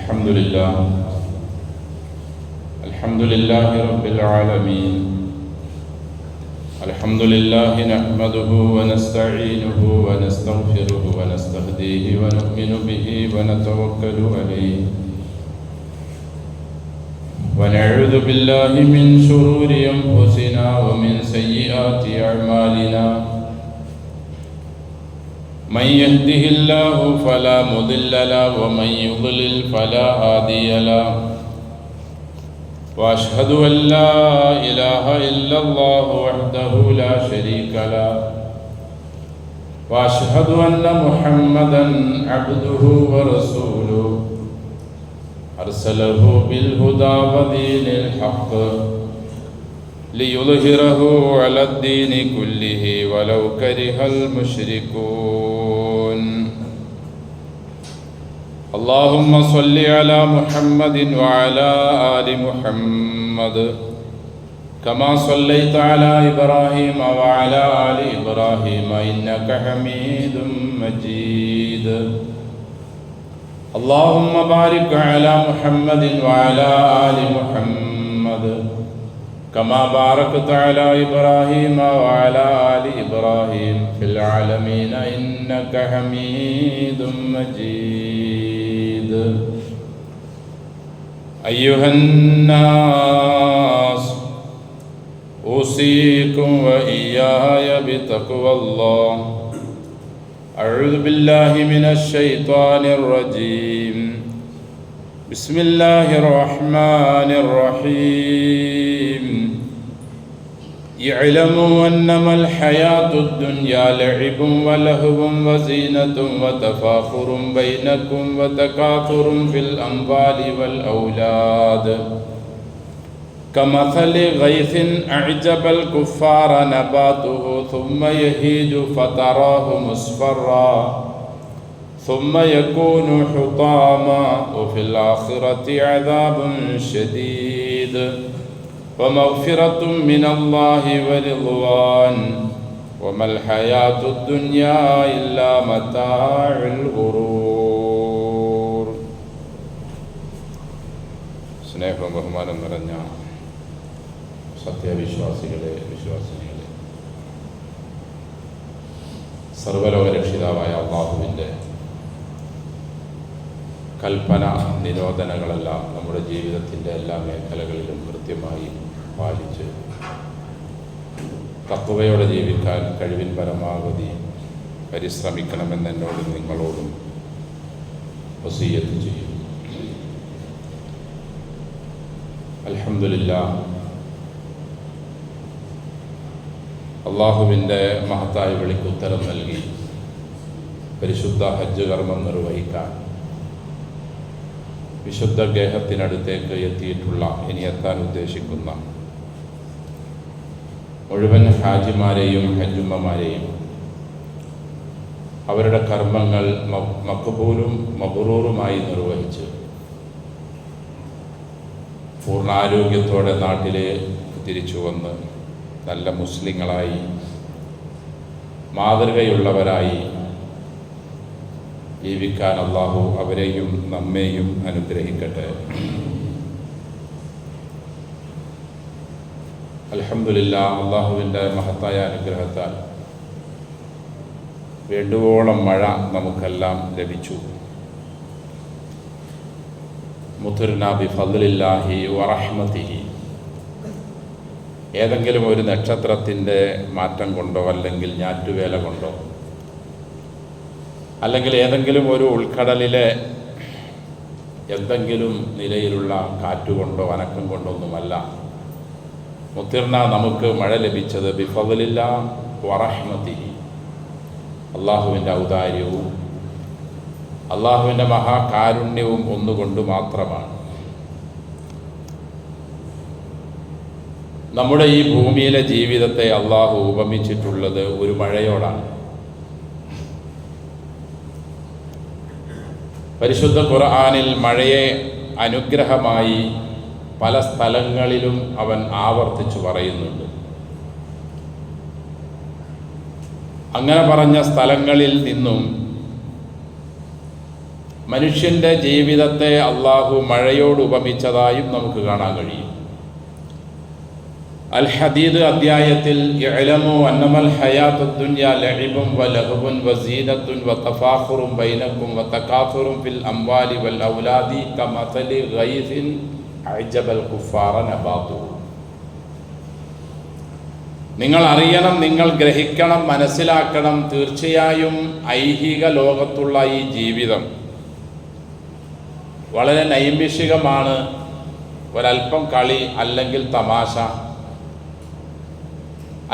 الحمد لله رب العالمين. الحمد لله نحمده ونستعينه ونستغفره ونستهديه ونؤمن به ونتوكل عليه ونعوذ بالله من شرور أنفسنا ومن سيئات أعمالنا. من يهده الله فلا مضل له ومن يضلل فلا هادي له. وأشهد أن لا إله إلا الله وحده لا شريك له. وأشهد أن محمدا عبده ورسوله أرسله بالهدى ودين الحق ليظهره على الدين كله ولو كره المشركون. اللهم صل على محمد وعلى آل محمد كما صليت على إبراهيم وعلى آل إبراهيم إنك حميد مجيد. اللهم بارك على محمد وعلى آل محمد كما باركت على إبراهيم وعلى آل إبراهيم في العالمين إنك حميد مجيد. أيها الناس أوصيكم وإياي بتقوى الله. أعوذ بالله من الشيطان الرجيم. بسم الله الرحمن الرحيم. اعلموا أنما الحياة الدنيا لعب ولهو وزينة وتفاخر بينكم وتكاثر في الأموال والأولاد كمثل غيث أعجب الكفار نباته ثم يهيج فتراه مصفرا ثم يكون حطاما وفي الآخرة عذاب شديد ومغفرة من الله ورضوان وما الحياة الدنيا إلا متاع الغرور. സ്നേഹവും ബഹുമാനം നിറഞ്ഞ സത്യവിശ്വാസികളെ, വിശ്വാസിനികളെ, സർവലോക രക്ഷിതാവായ അല്ലാഹുവിൻ്റെ കൽപ്പന നിരോധനങ്ങളെല്ലാം നമ്മുടെ ജീവിതത്തിൻ്റെ എല്ലാ മേഖലകളിലും കൃത്യമായി പാലിച്ച് തഖ്വയോടെ ജീവിക്കാൻ കഴിവിൻ പരമാവധി പരിശ്രമിക്കണമെന്ന് എന്നോടും നിങ്ങളോടും വസിയ്യത്ത് ചെയ്യും. അൽഹംദുലില്ലാഹ്, അള്ളാഹുവിൻ്റെ മഹത്തായ വിളിക്ക് ഉത്തരം നൽകി പരിശുദ്ധ ഹജ്ജ് കർമ്മം നിർവഹിക്കാൻ വിശുദ്ധ ഗേഹത്തിനടുത്തേക്ക് എത്തിയിട്ടുള്ള, ഇനി എത്താൻ ഉദ്ദേശിക്കുന്ന മുഴുവൻ ഹാജിമാരെയും ഹജ്ജുമ്മമാരെയും അവരുടെ കർമ്മങ്ങൾ മഖ്ബൂലും മബ്റൂറുമായി നിർവഹിച്ച് പൂർണ്ണാരോഗ്യത്തോടെ നാട്ടിലേക്ക് തിരിച്ചു വന്ന് നല്ല മുസ്ലിങ്ങളായി മാതൃകയുള്ളവരായി ജീവിക്കാൻ അല്ലാഹു അവരെയും നമ്മെയും അനുഗ്രഹിക്കട്ടെ. അൽഹംദുലില്ലാഹ്, അല്ലാഹുവിൻ്റെ മഹത്തായ അനുഗ്രഹത്താൽ വേണ്ടുവോളം മഴ നമുക്കെല്ലാം ലഭിച്ചു. മുത്ർനാ ബിഫദ്ലില്ലാഹി വറഹ്മതിഹി. ഏതെങ്കിലും ഒരു നക്ഷത്രത്തിൻ്റെ മാറ്റം കൊണ്ടോ അല്ലെങ്കിൽ ഞാറ്റുവേല കൊണ്ടോ അല്ലെങ്കിൽ ഏതെങ്കിലും ഒരു ഉൾക്കടലിലെ എന്തെങ്കിലും നിലയിലുള്ള കാറ്റുകൊണ്ടോ അനക്കം കൊണ്ടൊന്നുമല്ല മുത്തിർന നമുക്ക് മഴ ലഭിച്ചത് ബിഫദ്ലില്ലാഹി വറഹ്മതിഹി, അള്ളാഹുവിൻ്റെ ഔദാര്യവും അള്ളാഹുവിൻ്റെ മഹാകാരുണ്യവും ഒന്നുകൊണ്ട് മാത്രമാണ്. നമ്മുടെ ഈ ഭൂമിയിലെ ജീവിതത്തെ അള്ളാഹു ഉപമിച്ചിട്ടുള്ളത് ഒരു മഴയോടാണ്. പരിശുദ്ധ ഖുർആനിൽ മഴയെ അനുഗ്രഹമായി പല സ്ഥലങ്ങളിലും അവൻ ആവർത്തിച്ചു പറയുന്നുണ്ട്. അങ്ങനെ പറഞ്ഞ സ്ഥലങ്ങളിൽ നിന്നും മനുഷ്യൻ്റെ ജീവിതത്തെ അള്ളാഹു മഴയോട് ഉപമിച്ചതായും നമുക്ക് കാണാൻ കഴിയും. അൽ ഹദീദ് അധ്യായത്തിൽ ഇഅ്ലമു അന്നമൽ ഹയാത്തുദ് ദുനിയ ലഇബുൻ വലഹ്വുൻ വസീനത്തുൻ വതഫാഖുറുൻ ബൈനക്കും വതകാസുറുൻ ഫിൽ അംവാലി വൽ ഔലാദി കമസലി ഗൈസിൻ അഅജബൽ കുഫാറ നബാതുഹു. നിങ്ങൾ അറിയണം, നിങ്ങൾ ഗ്രഹിക്കണം, മനസ്സിലാക്കണം, തീർച്ചയായും ഐഹിക ലോകത്തുള്ള ഈ ജീവിതം വളരെ നൈമിഷികമാണ്. ഒരല്പം കളി, അല്ലെങ്കിൽ തമാശ,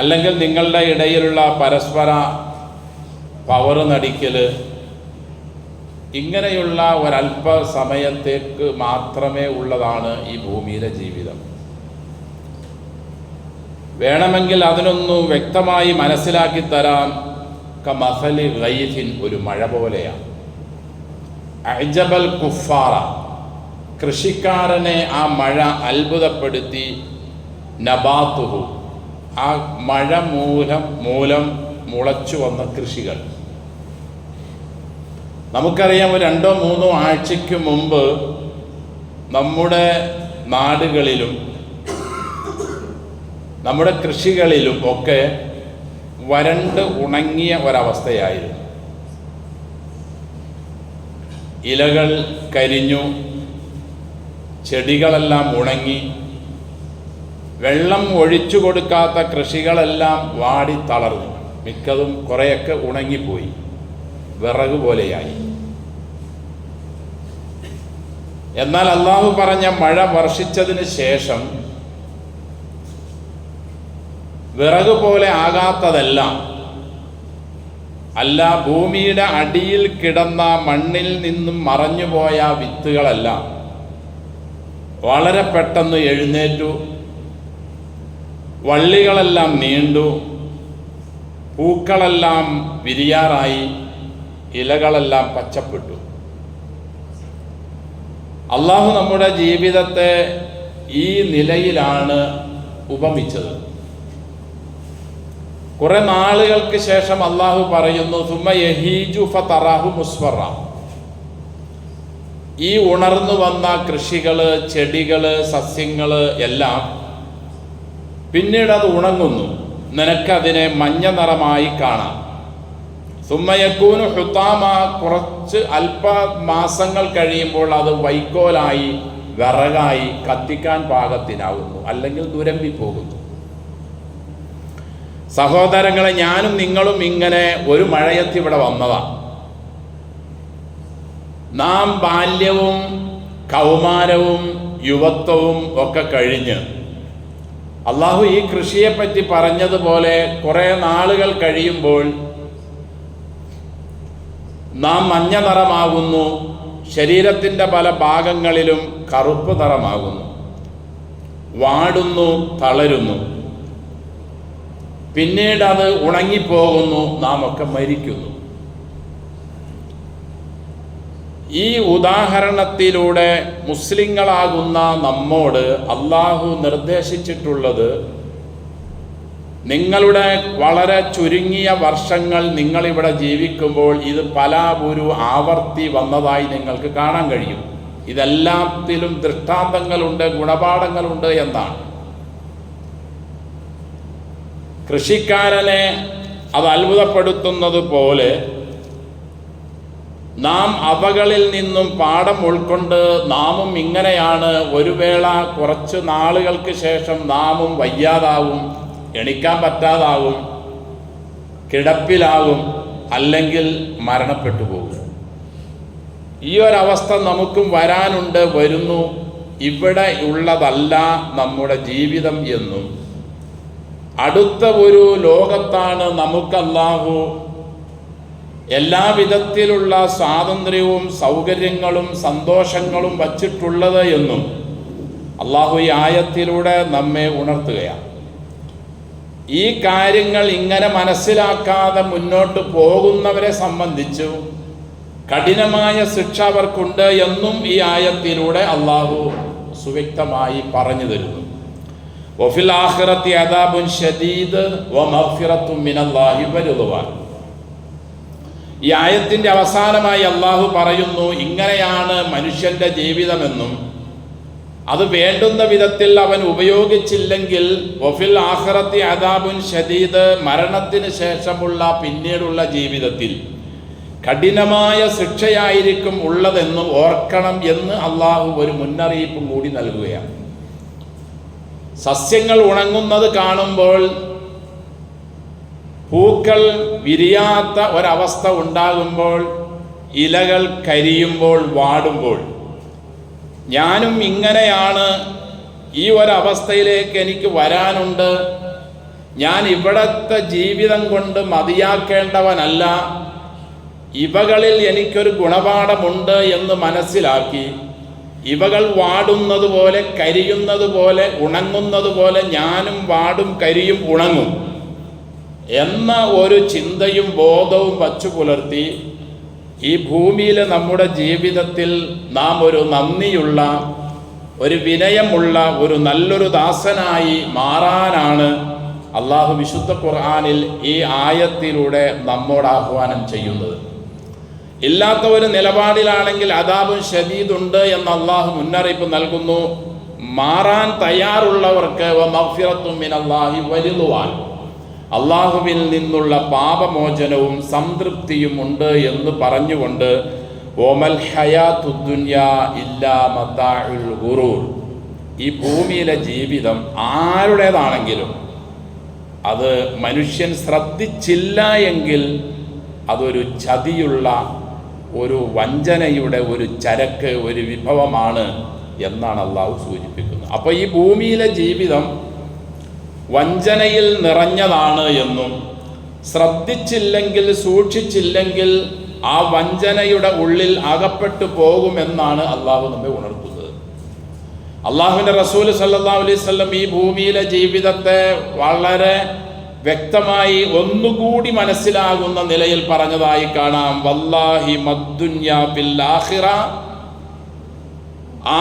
അല്ലെങ്കിൽ നിങ്ങളുടെ ഇടയിലുള്ള പരസ്പര പവർ നടിക്കൽ, ഇങ്ങനെയുള്ള ഒരല്പ സമയത്തേക്ക് മാത്രമേ ഉള്ളതാണ് ഈ ഭൂമിയിലെ ജീവിതം. വേണമെങ്കിൽ അതിനൊന്നു വ്യക്തമായി മനസ്സിലാക്കി തരാം. കമസലി ഗൈസിൻ, ഒരു മഴ പോലെയാണ്. അഅജബൽ കുഫാറ, കൃഷിക്കാരനെ ആ മഴ അത്ഭുതപ്പെടുത്തി. നബാതുഹു, ആ മഴ മൂലം മുളച്ചു വന്ന കൃഷികൾ. നമുക്കറിയാം, ഒരു 2-3 ആഴ്ചയ്ക്ക് മുമ്പ് നമ്മുടെ നാടുകളിലും നമ്മുടെ കൃഷികളിലും ഒക്കെ വരണ്ട് ഉണങ്ങിയ ഒരവസ്ഥയായിരുന്നു. ഇലകൾ കരിഞ്ഞു, ചെടികളെല്ലാം ഉണങ്ങി, വെള്ളം ഒഴിച്ചു കൊടുക്കാത്ത കൃഷികളെല്ലാം വാടി തളർന്നു. മിക്കതും കുറേയൊക്കെ ഉണങ്ങിപ്പോയി, വിറക് പോലെയായി. എന്നാൽ അള്ളാഹു പറഞ്ഞ മഴ വർഷിച്ചതിന് ശേഷം വിറക് പോലെ ആകാത്തതെല്ലാം, അല്ല, ഭൂമിയുടെ അടിയിൽ കിടന്ന മണ്ണിൽ നിന്നും മറഞ്ഞുപോയ വിത്തുകളെല്ലാം വളരെ പെട്ടെന്ന് എഴുന്നേറ്റു. വള്ളികളെല്ലാം നീണ്ടു, പൂക്കളെല്ലാം വിരിയാറായി, ഇലകളെല്ലാം പച്ചപ്പെട്ടു. അള്ളാഹു നമ്മുടെ ജീവിതത്തെ ഈ നിലയിലാണ് ഉപമിച്ചത്. കുറെ നാളുകൾക്ക് ശേഷം അള്ളാഹു പറയുന്നു, സുമ്മ യഹീജു ഫതറഹു മുസ്ഫറ. ഈ ഉണർന്നു വന്ന കൃഷികള്, ചെടികള്, സസ്യങ്ങള് എല്ലാം പിന്നീട് അത് ഉണങ്ങുന്നു. നിനക്കതിനെ മഞ്ഞ നിറമായി കാണാം. സുമ്മയക്കൂനു ഹുതാമ, കുറച്ച് അല്പ മാസങ്ങൾ കഴിയുമ്പോൾ അത് വൈക്കോലായി, വിറകായി, കത്തിക്കാൻ പാകത്തിനാവുന്നു, അല്ലെങ്കിൽ ദുരമ്പിപ്പോകുന്നു. സഹോദരങ്ങളെ, ഞാനും നിങ്ങളും ഇങ്ങനെ ഒരു മഴയത്ത് ഇവിടെ വന്നതാണ്. നാം ബാല്യവും കൗമാരവും യുവത്വവും ഒക്കെ കഴിഞ്ഞ് അള്ളാഹു ഈ കൃഷിയെപ്പറ്റി പറഞ്ഞതുപോലെ കുറെ നാളുകൾ കഴിയുമ്പോൾ നാം മഞ്ഞ നിറമാകുന്നു, ശരീരത്തിൻ്റെ പല ഭാഗങ്ങളിലും കറുപ്പ് നിറമാകുന്നു, വാടുന്നു, തളരുന്നു, പിന്നീട് അത് ഉണങ്ങിപ്പോകുന്നു, നാം ഒക്കെ മരിക്കുന്നു. ഈ ഉദാഹരണത്തിലൂടെ മുസ്ലിങ്ങളാകുന്ന നമ്മോട് അള്ളാഹു നിർദ്ദേശിച്ചിട്ടുള്ളത്, നിങ്ങളുടെ വളരെ ചുരുങ്ങിയ വർഷങ്ങൾ നിങ്ങളിവിടെ ജീവിക്കുമ്പോൾ ഇത് പല ഒരു ആവർത്തി വന്നതായി നിങ്ങൾക്ക് കാണാൻ കഴിയും. ഇതെല്ലാത്തിലും ദൃഷ്ടാന്തങ്ങളുണ്ട്, ഗുണപാഠങ്ങളുണ്ട് എന്നാണ്. കൃഷിക്കാരനെ അത് അത്ഭുതപ്പെടുത്തുന്നത് പോലെ നാം അവകളിൽ നിന്നും പാഠം ഉൾക്കൊണ്ട് നാമും ഇങ്ങനെയാണ്. ഒരു വേള കുറച്ച് നാളുകൾക്ക് ശേഷം നാമും വയ്യാതാവും, എണിക്കാൻ പറ്റാതാവും, കിടപ്പിലാവും, അല്ലെങ്കിൽ മരണപ്പെട്ടു പോകും. ഈ ഒരവസ്ഥ നമുക്കും വരാനുണ്ട്, വരുന്നു. ഇവിടെ ഉള്ളതല്ല നമ്മുടെ ജീവിതം എന്നും, അടുത്ത ഒരു ലോകത്താണ് നമുക്ക് അല്ലാഹു എല്ലാവിധത്തിലുള്ള സ്വാതന്ത്ര്യവും സൗകര്യങ്ങളും സന്തോഷങ്ങളും വച്ചിട്ടുള്ളത് എന്നും അല്ലാഹു ഈ ആയത്തിലൂടെ നമ്മെ ഉണർത്തുകയാണ്. ഈ കാര്യങ്ങൾ ഇങ്ങനെ മനസ്സിലാക്കാതെ മുന്നോട്ട് പോകുന്നവരെ സംബന്ധിച്ചു കഠിനമായ ശിക്ഷ അവർക്കുണ്ട് എന്നും ഈ ആയത്തിലൂടെ അല്ലാഹു സുവ്യക്തമായി പറഞ്ഞു തരുന്നു. വഫിൽ ആഖിറത്തി അദാബുൻ ശദീദ് വമഗ്ഫിറത്തും മിനല്ലാഹി വറിദ്വാൻ. ഈ ആയത്തിൻ്റെ അവസാനമായി അള്ളാഹു പറയുന്നു, ഇങ്ങനെയാണ് മനുഷ്യൻ്റെ ജീവിതമെന്നും അത് വേണ്ടുന്ന വിധത്തിൽ അവൻ ഉപയോഗിച്ചില്ലെങ്കിൽ വഫിൽ ആഖിറത്തി അദാബുൻ ശദീദ്, മരണത്തിന് ശേഷമുള്ള പിന്നീടുള്ള ജീവിതത്തിൽ കഠിനമായ ശിക്ഷയായിരിക്കും ഉള്ളതെന്ന് ഓർക്കണം എന്ന് അള്ളാഹു ഒരു മുന്നറിയിപ്പും കൂടി നൽകുകയാണ്. സസ്യങ്ങൾ ഉണങ്ങുന്നത് കാണുമ്പോൾ, പൂക്കൾ വിരിയാത്ത ഒരവസ്ഥ ഉണ്ടാകുമ്പോൾ, ഇലകൾ കരിയുമ്പോൾ, വാടുമ്പോൾ, ഞാനും ഇങ്ങനെയാണ്, ഈ ഒരവസ്ഥയിലേക്ക് എനിക്ക് വരാനുണ്ട്, ഞാൻ ഇവിടത്തെ ജീവിതം കൊണ്ട് മതിയാക്കേണ്ടവനല്ല, ഇവകളിൽ എനിക്കൊരു ഗുണപാഠമുണ്ട് എന്ന് മനസ്സിലാക്കി ഇവകൾ വാടുന്നത് പോലെ, കരിയുന്നത് പോലെ, ഉണങ്ങുന്നത് പോലെ ഞാനും വാടും, കരിയും, ഉണങ്ങും എന്ന ഒരു ചിന്തയും ബോധവും വച്ചു പുലർത്തി ഈ ഭൂമിയിലെ നമ്മുടെ ജീവിതത്തിൽ നാം ഒരു നന്ദിയുള്ള, ഒരു വിനയമുള്ള, ഒരു നല്ലൊരു ദാസനായി മാറാനാണ് അള്ളാഹു വിശുദ്ധ ഖുർആനിൽ ഈ ആയത്തിലൂടെ നമ്മോട് ആഹ്വാനം ചെയ്യുന്നത്. ഇല്ലാത്ത ഒരു നിലപാടിലാണെങ്കിൽ അദാബുൻ ശദീദുണ്ട് എന്ന് അള്ളാഹു മുന്നറിയിപ്പ് നൽകുന്നു. മാറാൻ തയ്യാറുള്ളവർക്ക് മഗ്ഫിറത്തും മിനല്ലാഹി വരിളുവാൻ, അള്ളാഹുവിൽ നിന്നുള്ള പാപമോചനവും സംതൃപ്തിയും ഉണ്ട് എന്ന് പറഞ്ഞുകൊണ്ട് ഓമൽ ഹയാത്തുദ് ദുനിയാ ഇല്ലാ മതാഉൽ ഗുറൂർ, ഈ ഭൂമിയിലെ ജീവിതം ആരുടേതാണെങ്കിലും അത് മനുഷ്യൻ ശ്രദ്ധിച്ചില്ല എങ്കിൽ അതൊരു ചതിയുള്ള, ഒരു വഞ്ചനയുടെ ഒരു ചരക്ക്, ഒരു വിഭവമാണ് എന്നാണ് അള്ളാഹു സൂചിപ്പിക്കുന്നത്. അപ്പോൾ ഈ ഭൂമിയിലെ ജീവിതം വഞ്ചനയിൽ നിറഞ്ഞതാണ് എന്നും ശ്രദ്ധിച്ചില്ലെങ്കിൽ, സൂക്ഷിച്ചില്ലെങ്കിൽ ആ വഞ്ചനയുടെ ഉള്ളിൽ അകപ്പെട്ടു പോകുമെന്നാണ് അള്ളാഹു നമ്മെ ഉണർത്തുന്നത്. അള്ളാഹുവിൻ്റെ റസൂൽ സല്ലല്ലാഹു അലൈഹി വസല്ലം ഈ ഭൂമിയിലെ ജീവിതത്തെ വളരെ വ്യക്തമായി ഒന്നുകൂടി മനസ്സിലാകുന്ന നിലയിൽ പറഞ്ഞതായി കാണാം. വല്ലാഹി മദ്ദുന്യാ ബിൽ ആഖിറ,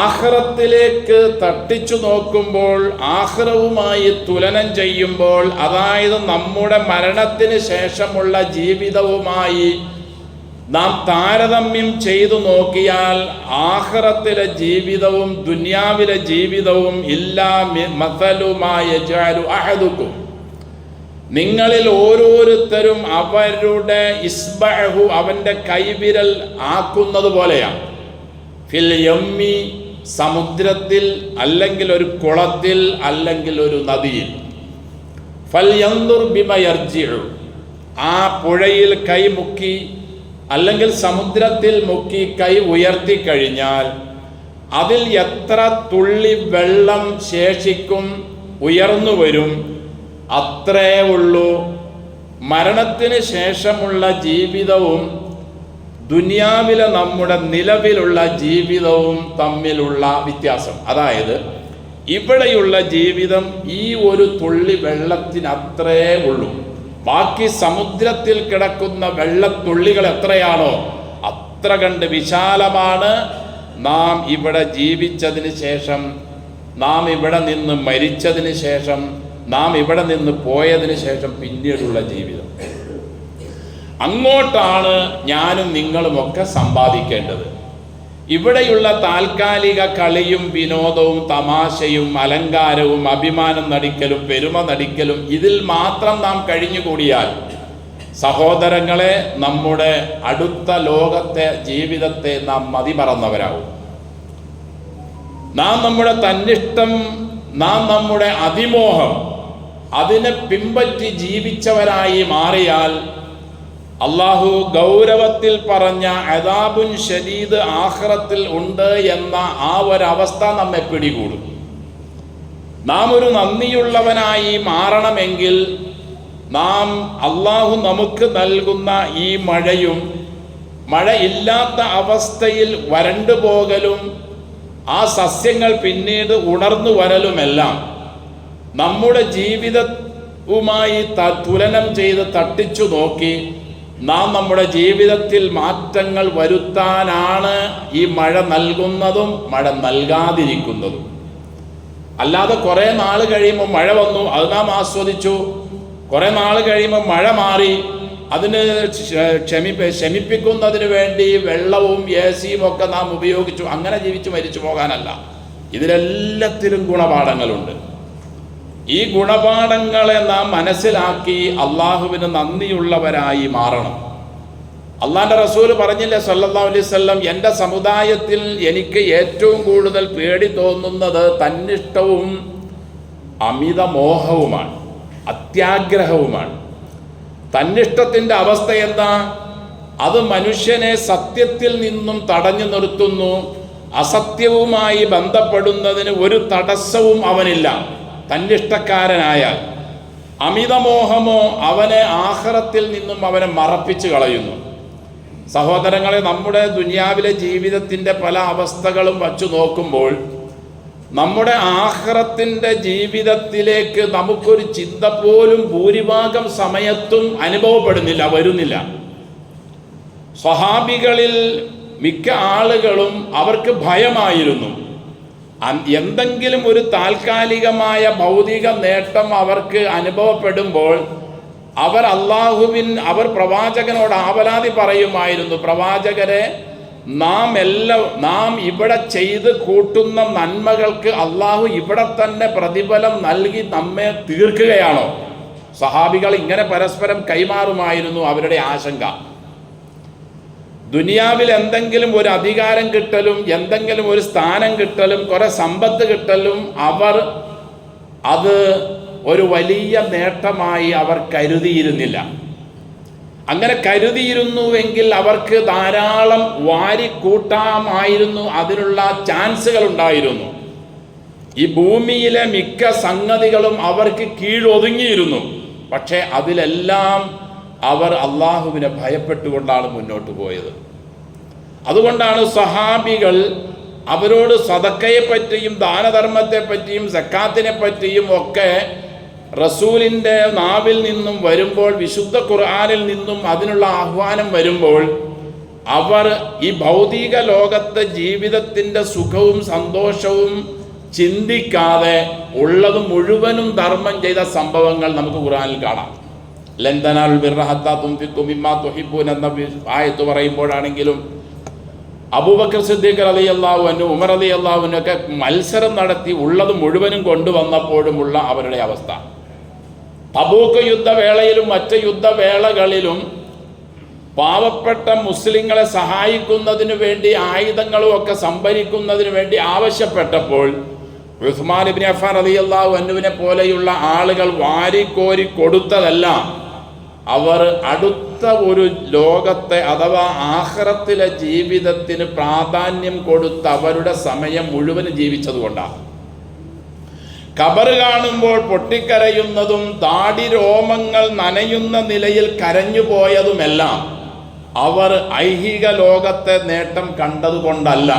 ആഖിറത്തിലേക്ക് തട്ടിച്ചു നോക്കുമ്പോൾ, ആഖിറവുമായി തുലനം ചെയ്യുമ്പോൾ, അതായത് നമ്മുടെ മരണത്തിന് ശേഷമുള്ള ജീവിതവുമായി നാം താരതമ്യം ചെയ്തു നോക്കിയാൽ ആഖിറത്തിലെ ജീവിതവും ദുനിയാവിലെ ജീവിതവും ഇല്ലാ മസലു മാ യജഅലു അഹദുക്കും, നിങ്ങളിൽ ഓരോരുത്തരും അവരുടെ ഇസ്ബഅഹു, അവൻ്റെ കൈവിരൽ ആക്കുന്നത് പോലെയാണ്. ഫിൽ യമ്മി, സമുദ്രത്തിൽ, അല്ലെങ്കിൽ ഒരു കുളത്തിൽ, അല്ലെങ്കിൽ ഒരു നദിയിൽ. ഫൽ യൻദുർ ബിമ യർജിഉ, ആ പുഴയിൽ കൈ മുക്കി അല്ലെങ്കിൽ സമുദ്രത്തിൽ മുക്കി കൈ ഉയർത്തി കഴിഞ്ഞാൽ അതിൽ എത്ര തുള്ളി വെള്ളം ശേഷിക്കും, ഉയർന്നു വരും, അത്രേ ഉള്ളൂ. മരണത്തിന് ശേഷമുള്ള ജീവിതവും ദുനിയാവിലെ നമ്മുടെ നിലവിലുള്ള ജീവിതവും തമ്മിലുള്ള വ്യത്യാസം, അതായത് ഇവിടെയുള്ള ജീവിതം ഈ ഒരു തുള്ളി വെള്ളത്തിന് അത്രേ ഉള്ളൂ. ബാക്കി സമുദ്രത്തിൽ കിടക്കുന്ന വെള്ളത്തുള്ളികൾ എത്രയാണോ അത്ര കണ്ട് വിശാലമാണ് നാം ഇവിടെ ജീവിച്ചതിന് ശേഷം, നാം ഇവിടെ നിന്ന് മരിച്ചതിന് ശേഷം, നാം ഇവിടെ നിന്ന് പോയതിന് ശേഷം പിന്നീടുള്ള ജീവിതം. അങ്ങോട്ടാണ് ഞാനും നിങ്ങളുമൊക്കെ സമ്പാദിക്കേണ്ടത്. ഇവിടെയുള്ള താൽക്കാലിക കളിയും വിനോദവും തമാശയും അലങ്കാരവും അഭിമാനം നടിക്കലും പെരുമ നടിക്കലും ഇതിൽ മാത്രം നാം കഴിഞ്ഞുകൂടിയാൽ സഹോദരങ്ങളെ, നമ്മുടെ അടുത്ത ലോകത്തെ ജീവിതത്തെ നാം മതിമറന്നവരാകും. നാം നമ്മുടെ തന്നിഷ്ടം, നാം നമ്മുടെ അതിമോഹം, അതിനെ പിമ്പറ്റി ജീവിച്ചവരായി മാറിയാൽ അള്ളാഹു ഗൗരവത്തിൽ പറഞ്ഞ അദാബുൻ ശദീദ് ആഖിറത്തിൽ ഉണ്ട് എന്ന ആ ഒരവസ്ഥ നമ്മെ പിടികൂടും. നാം ഒരു നന്ദിയുള്ളവനായി മാറണമെങ്കിൽ നാം അള്ളാഹു നമുക്ക് നൽകുന്ന ഈ മഴയും, മഴയില്ലാത്ത അവസ്ഥയിൽ വരണ്ടു പോകലും, ആ സസ്യങ്ങൾ പിന്നീട് ഉണർന്നു വരലുമെല്ലാം നമ്മുടെ ജീവിതവുമായി തുലനം ചെയ്ത് തട്ടിച്ചു നോക്കി നാം നമ്മുടെ ജീവിതത്തിൽ മാറ്റങ്ങൾ വരുത്താനാണ് ഈ മഴ നൽകുന്നതും മഴ നൽകാതിരിക്കുന്നതും. അല്ലാതെ കുറേ നാൾ കഴിയുമ്പോൾ മഴ വന്നു, അത് നാം ആസ്വദിച്ചു, കുറേ നാൾ കഴിയുമ്പോൾ മഴ മാറി, അതിന് ശമിപ്പിക്കുന്നതിന് വേണ്ടി വെള്ളവും AC-യും ഒക്കെ നാം ഉപയോഗിച്ചു അങ്ങനെ ജീവിച്ചു മരിച്ചു പോകാനല്ല. ഇതിലെല്ലാത്തിലും ഗുണപാഠങ്ങളുണ്ട്. ഈ ഗുണപാഠങ്ങളെ നാം മനസ്സിലാക്കി അള്ളാഹുവിന് നന്ദിയുള്ളവരായി മാറണം. അള്ളാന്റെ റസൂല് പറഞ്ഞില്ലേ സല്ലല്ലാഹു അലൈഹി വസല്ലം, എൻ്റെ സമുദായത്തിൽ എനിക്ക് ഏറ്റവും കൂടുതൽ പേടി തോന്നുന്നത് തന്നിഷ്ടവും അമിതമോഹവുമാണ്, അത്യാഗ്രഹവുമാണ്. തന്നിഷ്ടത്തിൻ്റെ അവസ്ഥ എന്താ? അത് മനുഷ്യനെ സത്യത്തിൽ നിന്നും തടഞ്ഞു നിർത്തുന്നു. അസത്യവുമായി ബന്ധപ്പെടുന്നതിന് ഒരു തടസ്സവും അവനില്ല തന്നിഷ്ടക്കാരനായാൽ. അമിതമോഹമോ അവനെ ആഖിറത്തിൽ നിന്നും അവനെ മറപ്പിച്ചു കളയുന്നു. സഹോദരങ്ങളെ, നമ്മുടെ ദുനിയാവിലെ ജീവിതത്തിൻ്റെ പല അവസ്ഥകളും വച്ചു നോക്കുമ്പോൾ നമ്മുടെ ആഖിറത്തിൻ്റെ ജീവിതത്തിലേക്ക് നമുക്കൊരു ചിന്ത പോലും ഭൂരിഭാഗം സമയത്തും അനുഭവപ്പെടുന്നില്ല, വരുന്നില്ല. സ്വഹാബികളിൽ മിക്ക ആളുകളും അവർക്ക് ഭയമായിരുന്നു. എന്തെങ്കിലും ഒരു താൽക്കാലികമായ ഭൗതിക നേട്ടം അവർക്ക് അനുഭവപ്പെടുമ്പോൾ അവർ പ്രവാചകനോട് ആവലാതി പറയുമായിരുന്നു, പ്രവാചകരെ, നാം ഇവിടെ ചെയ്ത് കൂട്ടുന്ന നന്മകൾക്ക് അള്ളാഹു ഇവിടെ തന്നെ പ്രതിഫലം നൽകി നമ്മെ തീർക്കുകയാണോ? സഹാബികൾ ഇങ്ങനെ പരസ്പരം കൈമാറുമായിരുന്നു അവരുടെ ആശങ്ക. ദുനിയാവിൽ എന്തെങ്കിലും ഒരു അധികാരം കിട്ടലും, എന്തെങ്കിലും ഒരു സ്ഥാനം കിട്ടലും, കുറെ സമ്പത്ത് കിട്ടലും അത് ഒരു വലിയ നേട്ടമായി അവർ കരുതിയിരുന്നില്ല. അങ്ങനെ കരുതിയിരുന്നുവെങ്കിൽ അവർക്ക് ധാരാളം വാരിക്കൂട്ടാമായിരുന്നു, അതിനുള്ള ചാൻസുകൾ ഉണ്ടായിരുന്നു. ഈ ഭൂമിയിലെ മിക്ക സംഗതികളും അവർക്ക് കീഴൊതുങ്ങിയിരുന്നു. പക്ഷേ അതിലെല്ലാം അവർ അള്ളാഹുവിനെ ഭയപ്പെട്ടുകൊണ്ടാണ് മുന്നോട്ട് പോയത്. അതുകൊണ്ടാണ് സഹാബികൾ അവരോട് സദക്കയെപ്പറ്റിയും ദാനധർമ്മത്തെപ്പറ്റിയും സക്കാത്തിനെ പറ്റിയും ഒക്കെ റസൂലിൻ്റെ നാവിൽ നിന്നും വരുമ്പോൾ, വിശുദ്ധ ഖുർആനിൽ നിന്നും അതിനുള്ള ആഹ്വാനം വരുമ്പോൾ, അവർ ഈ ഭൗതിക ലോകത്തെ ജീവിതത്തിൻ്റെ സുഖവും സന്തോഷവും ചിന്തിക്കാതെ ഉള്ളത് മുഴുവനും ധർമ്മം ചെയ്ത സംഭവങ്ങൾ നമുക്ക് ഖുർആനിൽ കാണാം. ലൻ തനാലുൽ ബിർറ ഹത്താ തുൻഫിഖു മിമ്മാ തുഹിബ്ബൂന എന്ന ആയത്ത് പറയുമ്പോഴാണെങ്കിലും അബൂബക്കർ സിദ്ദീഖ് റളിയല്ലാഹു അൻഹു, ഉമർ റളിയല്ലാഹു അൻഹു ഒക്കെ മത്സരം നടത്തി ഉള്ളത് മുഴുവനും കൊണ്ടുവന്നപ്പോഴുമുള്ള അവരുടെ അവസ്ഥ. തബൂക്ക് യുദ്ധവേളയിലും മറ്റ് യുദ്ധവേളകളിലും പാവപ്പെട്ട മുസ്ലിങ്ങളെ സഹായിക്കുന്നതിന് വേണ്ടി ആയുധങ്ങളും ഒക്കെ സംഭരിക്കുന്നതിന് വേണ്ടി ആവശ്യപ്പെട്ടപ്പോൾ ഉസ്മാൻ ഇബ്നു അഫ്ഫാൻ റളിയല്ലാഹു അൻഹുവിനെ പോലെയുള്ള ആളുകൾ വാരിക്കോരി കൊടുത്തതെല്ലാം അവർ അടുത്ത ഒരു ലോകത്തെ അഥവാ ആഖിറത്തിലെ ജീവിതത്തിന് പ്രാധാന്യം കൊടുത്ത് അവരുടെ സമയം മുഴുവൻ ജീവിച്ചതുകൊണ്ടാണ്. ഖബർ കാണുമ്പോൾ പൊട്ടിക്കരയുന്നതും താടി രോമങ്ങൾ നനയുന്ന നിലയിൽ കരഞ്ഞുപോയതുമെല്ലാം അവർ ഐഹിക ലോകത്തെ നേട്ടം കണ്ടതുകൊണ്ടല്ല.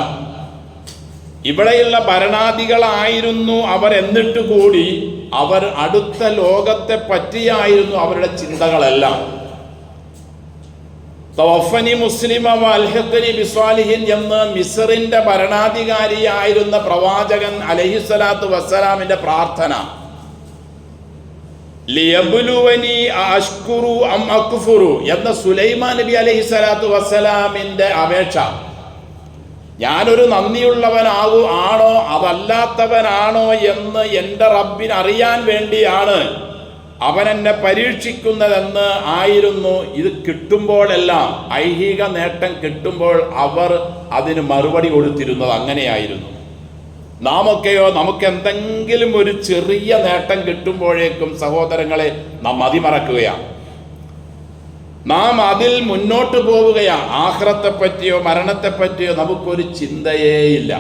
ഇവിടെയുള്ള ഭരണാധികളായിരുന്നു അവർ, എന്നിട്ട് കൂടി അവർ അടുത്ത ലോകത്തെ പറ്റിയായിരുന്നു അവരുടെ ചിന്തകളെല്ലാം. തവഫനി മുസ്ലിമ വൽഹിഖ്നി ബിസ്വാലിഹിൻ എന്ന് മിസ്റിന്റെ ഭരണാധികാരിയായിരുന്ന പ്രവാചകൻ അലൈഹിസ്സലാത്തു വസ്സലാമിന്റെ പ്രാർത്ഥന, ലിയബ്ലുവനി അഷ്കുറു അം അക്ഫുറു എന്ന സുലൈമാൻ നബി അലൈഹിസ്സലാത്തു വസ്സലാമിന്റെ അപേക്ഷ, ഞാനൊരു ആണോ അതല്ലാത്തവനാണോ എന്ന് എൻ്റെ റബ്ബിന് അറിയാൻ വേണ്ടിയാണ് അവൻ എന്നെ പരീക്ഷിക്കുന്നതെന്ന് ആയിരുന്നു. ഇത് കിട്ടുമ്പോഴെല്ലാം, ഐഹിക നേട്ടം കിട്ടുമ്പോൾ അവർ അതിന് മറുപടി കൊടുത്തിരുന്നത് അങ്ങനെയായിരുന്നു. നാമൊക്കെയോ നമുക്ക് എന്തെങ്കിലും ഒരു ചെറിയ നേട്ടം കിട്ടുമ്പോഴേക്കും സഹോദരങ്ങളെ നാം മതിമറക്കുകയാണ്, നാം അതിൽ മുന്നോട്ട് പോവുകയാണ്. ആഖിറത്തെ പറ്റിയോ മരണത്തെ പറ്റിയോ നമുക്കൊരു ചിന്തയേയില്ല.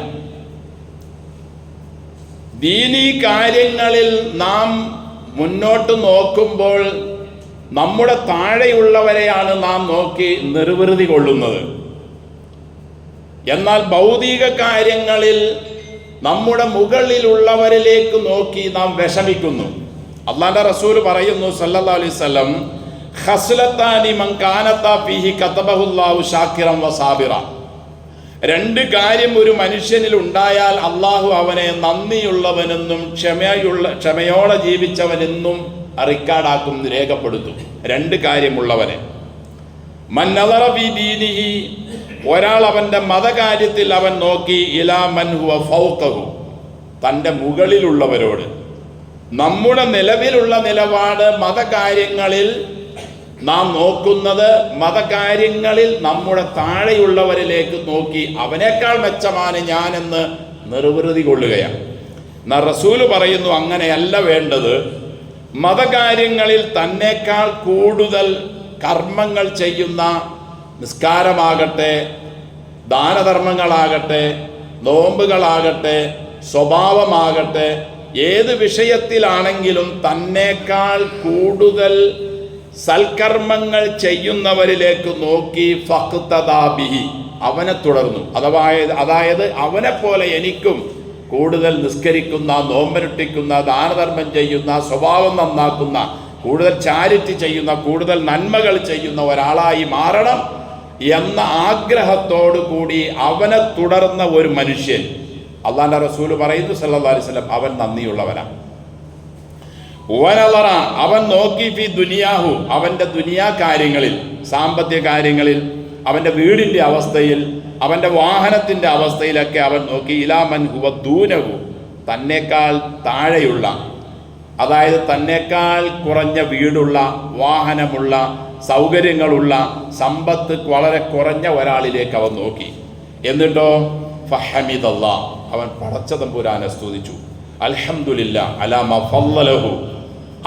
ദീനീ കാര്യങ്ങളിൽ നാം മുന്നോട്ട് നോക്കുമ്പോൾ നമ്മുടെ താഴെയുള്ളവരെയാണ് നാം നോക്കി നിർവൃതി കൊള്ളുന്നത്. എന്നാൽ ഭൗതിക കാര്യങ്ങളിൽ നമ്മുടെ മുകളിലുള്ളവരിലേക്ക് നോക്കി നാം വിഷമിക്കുന്നു. അല്ലാഹുവിന്റെ റസൂൽ പറയുന്നു സല്ലല്ലാഹു അലൈഹി വസല്ലം, ഖസ്ലത്താനി മൻ കാനത ഫീഹി കതബഹുല്ലാഹു ശാകിറൻ വസാബിറ. രണ്ട് കാര്യം ഒരു മനുഷ്യനിൽ ഉണ്ടായാൽ അള്ളാഹു അവനെ നന്ദിയുള്ളവനെന്നും ക്ഷമയോടെ ജീവിച്ചവനെന്നും റിക്കാർഡാക്കും, രേഖപ്പെടുത്തും. രണ്ട് കാര്യമുള്ളവനെ. മൻ നദറ ഫീ ദീനിഹി, ഒരാൾ അവന്റെ മതകാര്യത്തിൽ അവൻ നോക്കി ഇലാ മൻ ഹുവ ഫൗഖഹു, തൻ്റെ മുകളിലുള്ളവരോട്. നമ്മുടെ നിലവിലുള്ള നിലപാട് മതകാര്യങ്ങളിൽ നാം നോക്കുന്നത് മതകാര്യങ്ങളിൽ നമ്മുടെ താഴെയുള്ളവരിലേക്ക് നോക്കി അവനേക്കാൾ മെച്ചമാണ് ഞാനെന്ന് നിർവൃതി കൊള്ളുകയാണ്. എന്നാൽ റസൂല് പറയുന്നു അങ്ങനെയല്ല വേണ്ടത്. മതകാര്യങ്ങളിൽ തന്നേക്കാൾ കൂടുതൽ കർമ്മങ്ങൾ ചെയ്യുന്ന, നിസ്കാരമാകട്ടെ, ദാനധർമ്മങ്ങളാകട്ടെ, നോമ്പുകളാകട്ടെ, സ്വഭാവമാകട്ടെ, ഏത് വിഷയത്തിലാണെങ്കിലും തന്നേക്കാൾ കൂടുതൽ സൽക്കർമ്മങ്ങൾ ചെയ്യുന്നവരിലേക്ക് നോക്കി ഫഖ്തദാബിഹി, അവനെ തുടർന്നു. അതായത് അവനെ പോലെ എനിക്കും കൂടുതൽ നിസ്കരിക്കുന്ന, നോമ്പനുഷ്ഠിക്കുന്ന, ദാനധർമ്മം ചെയ്യുന്ന, സ്വഭാവം നന്നാക്കുന്ന, കൂടുതൽ ചാരിറ്റി ചെയ്യുന്ന, കൂടുതൽ നന്മകൾ ചെയ്യുന്ന ഒരാളായി മാറണം എന്ന ആഗ്രഹത്തോടു കൂടി അവനെ തുടർന്ന ഒരു മനുഷ്യൻ, അള്ളാന്റെ റസൂല് പറയുന്നു സല്ലല്ലാഹു അലൈഹി വസല്ലം, അവൻ നന്ദിയുള്ളവനാണ്. അവൻ നോക്കി ഫി ദുനിയാഹു, അവന്റെ ദുനിയാ കാര്യങ്ങളിൽ, സാമ്പത്തിക കാര്യങ്ങളിൽ, അവന്റെ വീടിന്റെ അവസ്ഥയിൽ, അവന്റെ വാഹനത്തിന്റെ അവസ്ഥയിലൊക്കെ അവൻ നോക്കി ഇലാ മൻ ഹുവ ദൂനഹു, തന്നേക്കാൾ താഴെയുള്ള, അതായത് തന്നേക്കാൾ കുറഞ്ഞ വീടുള്ള, വാഹനമുള്ള, സൗകര്യങ്ങളുള്ള, സമ്പത്ത് വളരെ കുറഞ്ഞ ഒരാളിലേക്ക് അവൻ നോക്കി. എന്നിട്ടോ ഫഹമിദല്ലാഹ്, അവൻ പടച്ച തമ്പുരാനെ സ്തുതിച്ചു. അൽഹംദുലില്ലാ അലാ മാ ഫളലഹു,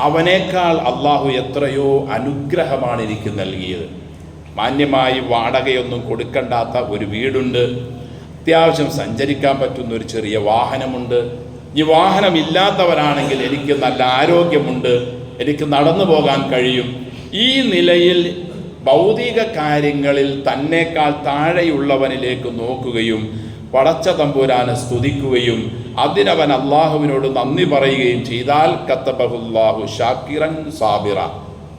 അവനേക്കാൾ അള്ളാഹു എത്രയോ അനുഗ്രഹമാണ് എനിക്ക് നൽകിയത്. മാന്യമായി വാടകയൊന്നും കൊടുക്കണ്ടാത്ത ഒരു വീടുണ്ട്, അത്യാവശ്യം സഞ്ചരിക്കാൻ പറ്റുന്ന ഒരു ചെറിയ വാഹനമുണ്ട്. ഈ വാഹനമില്ലാത്തവരാണെങ്കിൽ എനിക്ക് നല്ല ആരോഗ്യമുണ്ട്, എനിക്ക് നടന്നു പോകാൻ കഴിയും. ഈ നിലയിൽ ഭൗതിക കാര്യങ്ങളിൽ തന്നേക്കാൾ താഴെയുള്ളവനിലേക്ക് നോക്കുകയും പടച്ച തമ്പുരാനെ സ്തുതിക്കുകയും അതിനവൻ അള്ളാഹുവിനോട് നന്ദി പറയുകയും ചെയ്താൽ കത്തബഹുല്ലാഹു ഷാക്കിറൻ സാബിറ,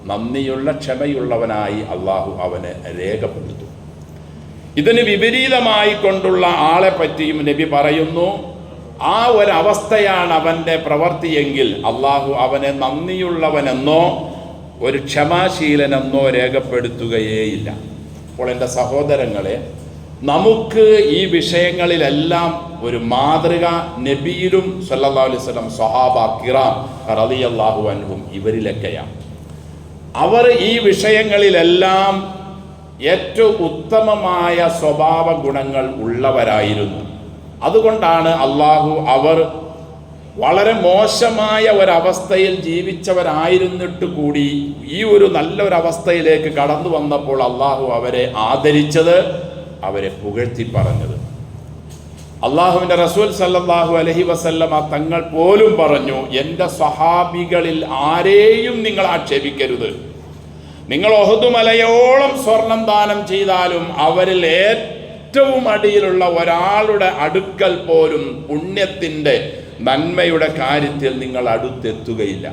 നന്ദിയുള്ള ക്ഷമയുള്ളവനായി അള്ളാഹു അവനെ രേഖപ്പെടുത്തും. ഇതിന് വിപരീതമായി കൊണ്ടുള്ള ആളെ പറ്റിയും നബി പറയുന്നു, ആ ഒരവസ്ഥയാണ് അവൻ്റെ പ്രവൃത്തിയെങ്കിൽ അള്ളാഹു അവനെ നന്ദിയുള്ളവനെന്നോ ഒരു ക്ഷമാശീലനെന്നോ രേഖപ്പെടുത്തുകയേയില്ല. അപ്പോൾ എൻ്റെ സഹോദരങ്ങളെ, നമുക്ക് ഈ വിഷയങ്ങളിലെല്ലാം ഒരു മാതൃക നബിയിലും സല്ലല്ലാഹു അലൈഹി വസല്ലം, സ്വഹാബ കിറാം റളിയല്ലാഹു അൻഹും ഇവരിലൊക്കെയാണ്. അവർ ഈ വിഷയങ്ങളിലെല്ലാം ഏറ്റവും ഉത്തമമായ സ്വഭാവ ഗുണങ്ങൾ ഉള്ളവരായിരുന്നു. അതുകൊണ്ടാണ് അള്ളാഹു അവർ വളരെ മോശമായ ഒരവസ്ഥയിൽ ജീവിച്ചവരായിരുന്നിട്ട് കൂടി ഈ ഒരു നല്ലൊരവസ്ഥയിലേക്ക് കടന്നു വന്നപ്പോൾ അള്ളാഹു അവരെ ആദരിച്ചത്, അവരെ പുകഴ്ത്തി പറഞ്ഞത്. അള്ളാഹുവിൻ്റെ റസൂൽ സല്ലല്ലാഹു അലൈഹി വസല്ലമ തങ്ങൾ പോലും പറഞ്ഞു, എൻ്റെ സ്വഹാബികളിൽ ആരെയും നിങ്ങൾ ആക്ഷേപിക്കരുത്. നിങ്ങൾ ഉഹദ് മലയോളം സ്വർണം ദാനം ചെയ്താലും അവരിൽ ഏറ്റവും അടിയിലുള്ള ഒരാളുടെ അടുക്കൽ പോലും പുണ്യത്തിൻ്റെ, നന്മയുടെ കാര്യത്തിൽ നിങ്ങൾ അടുത്തെത്തുകയില്ല.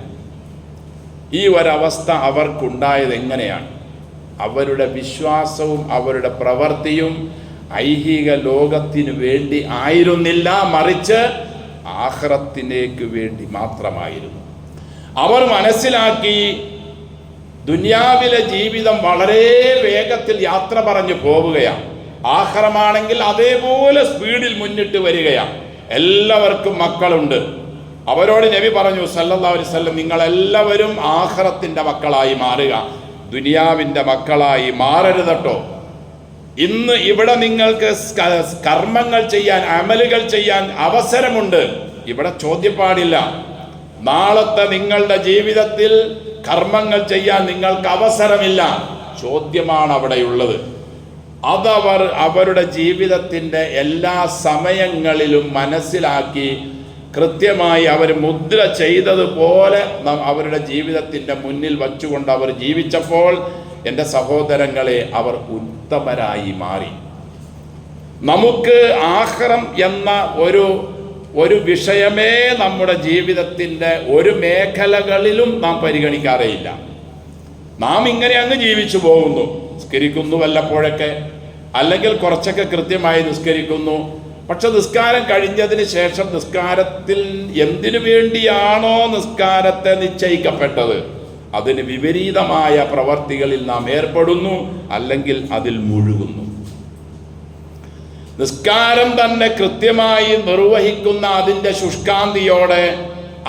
ഈ ഒരവസ്ഥ അവർക്കുണ്ടായത് എങ്ങനെയാണ്? അവരുടെ വിശ്വാസവും അവരുടെ പ്രവൃത്തിയും ഐഹിക ലോകത്തിനു വേണ്ടി ആയിരുന്നില്ല, മറിച്ച് ആഖിറത്തിലേക്ക് വേണ്ടി മാത്രമായിരുന്നു. അവർ മനസ്സിലാക്കി ദുനിയാവിലെ ജീവിതം വളരെ വേഗത്തിൽ യാത്ര പറഞ്ഞു പോവുകയാണ്, ആഖിറമാണെങ്കിൽ അതേപോലെ സ്പീഡിൽ മുന്നിട്ട് വരികയാണ്. എല്ലാവർക്കും മക്കളുണ്ട്. അവരോട് നബി പറഞ്ഞു സല്ലല്ലാഹു അലൈഹി വസല്ലം, നിങ്ങളെല്ലാവരും ആഖിറത്തിന്റെ മക്കളായി മാറുക, ദുനിയാവിൻ്റെ മക്കളായി മാറരുതട്ടോ. ഇന്ന് ഇവിടെ നിങ്ങൾക്ക് കർമ്മങ്ങൾ ചെയ്യാൻ, അമലുകൾ ചെയ്യാൻ അവസരമുണ്ട്. ഇവിടെ ചോദ്യപ്പാടില്ല. നാളത്തെ നിങ്ങളുടെ ജീവിതത്തിൽ കർമ്മങ്ങൾ ചെയ്യാൻ നിങ്ങൾക്ക് അവസരമില്ല, ചോദ്യമാണ് അവിടെയുള്ളത്. അതവർ അവരുടെ ജീവിതത്തിൻ്റെ എല്ലാ സമയങ്ങളിലും മനസ്സിലാക്കി കൃത്യമായി അവർ മുദ്ര ചെയ്തതുപോലെ അവരുടെ ജീവിതത്തിൻ്റെ മുന്നിൽ വച്ചുകൊണ്ട് അവർ ജീവിച്ചപ്പോൾ എൻ്റെ സഹോദരങ്ങളെ, അവർ ഉത്തമരായി മാറി. നമുക്ക് ആഖിറം എന്ന ഒരു വിഷയമേ നമ്മുടെ ജീവിതത്തിൻ്റെ ഒരു മേഖലകളിലും നാം പരിഗണിക്കാറേയില്ല. നാം ഇങ്ങനെ അങ്ങ് ജീവിച്ചു പോകുന്നു. നിസ്കരിക്കുന്നു വല്ലപ്പോഴൊക്കെ, അല്ലെങ്കിൽ കുറച്ചൊക്കെ കൃത്യമായി നിസ്കരിക്കുന്നു. പക്ഷെ നിസ്കാരം കഴിഞ്ഞതിന് ശേഷം നിസ്കാരത്തിൽ എന്തിനു വേണ്ടിയാണോ നിസ്കാരത്തെ നിശ്ചയിക്കപ്പെട്ടത് അതിന് വിപരീതമായ പ്രവർത്തികളിൽ നാം ഏർപ്പെടുന്നു, അല്ലെങ്കിൽ അതിൽ മുഴുകുന്നു. നിസ്കാരം തന്നെ കൃത്യമായി നിർവഹിക്കുന്ന അതിൻ്റെ ശുഷ്കാന്തിയോടെ,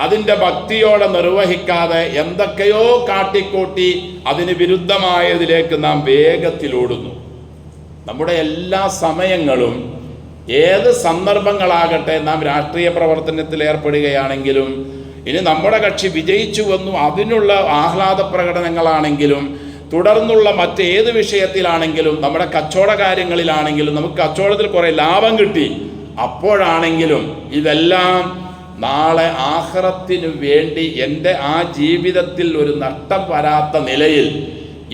അതിൻ്റെ ഭക്തിയോടെ നിർവഹിക്കാതെ എന്തൊക്കെയോ കാട്ടിക്കൂട്ടി അതിന് വിരുദ്ധമായതിലേക്ക് നാം വേഗത്തിലോടുന്നു. നമ്മുടെ എല്ലാ സമയങ്ങളും, ഏത് സന്ദർഭങ്ങളാകട്ടെ, നാം രാഷ്ട്രീയ പ്രവർത്തനത്തിൽ ഏർപ്പെടുകയാണെങ്കിലും, ഇനി നമ്മുടെ കക്ഷി വിജയിച്ചു വന്നു അതിനുള്ള ആഹ്ലാദ പ്രകടനങ്ങളാണെങ്കിലും, തുടർന്നുള്ള മറ്റേത് വിഷയത്തിലാണെങ്കിലും, നമ്മുടെ കച്ചവട കാര്യങ്ങളിലാണെങ്കിലും, നമുക്ക് കച്ചവടത്തിൽ കുറേ ലാഭം കിട്ടി, അപ്പോഴാണെങ്കിലും ഇതെല്ലാം നാളെ ആഖിറത്തിനു വേണ്ടി എൻ്റെ ആ ജീവിതത്തിൽ ഒരു നഷ്ടം വരാത്ത നിലയിൽ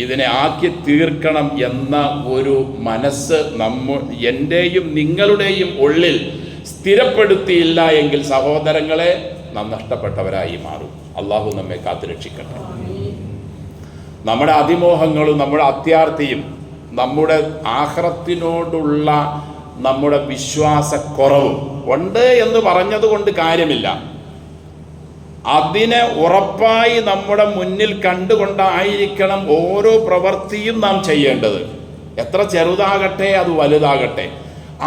ഇതിനെ ആക്കി തീർക്കണം എന്ന ഒരു മനസ്സ് എൻ്റെയും നിങ്ങളുടെയും ഉള്ളിൽ സ്ഥിരപ്പെടുത്തിയില്ല എങ്കിൽ സഹോദരങ്ങളെ, നാം നഷ്ടപ്പെട്ടവരായി മാറും. അള്ളാഹു നമ്മെ കാത്തുരക്ഷിക്കട്ടെ. നമ്മുടെ അതിമോഹങ്ങളും നമ്മുടെ അത്യാർത്തിയും നമ്മുടെ ആഖിറത്തിനോടുള്ള നമ്മുടെ വിശ്വാസക്കുറവും ഉണ്ട് എന്ന് പറഞ്ഞതുകൊണ്ട് കാര്യമില്ല. അതിനെ ഉറപ്പായി നമ്മുടെ മുന്നിൽ കണ്ടുകൊണ്ടായിരിക്കണം ഓരോ പ്രവൃത്തിയും നാം ചെയ്യേണ്ടത്. എത്ര ചെറുതാകട്ടെ അത് വലുതാകട്ടെ,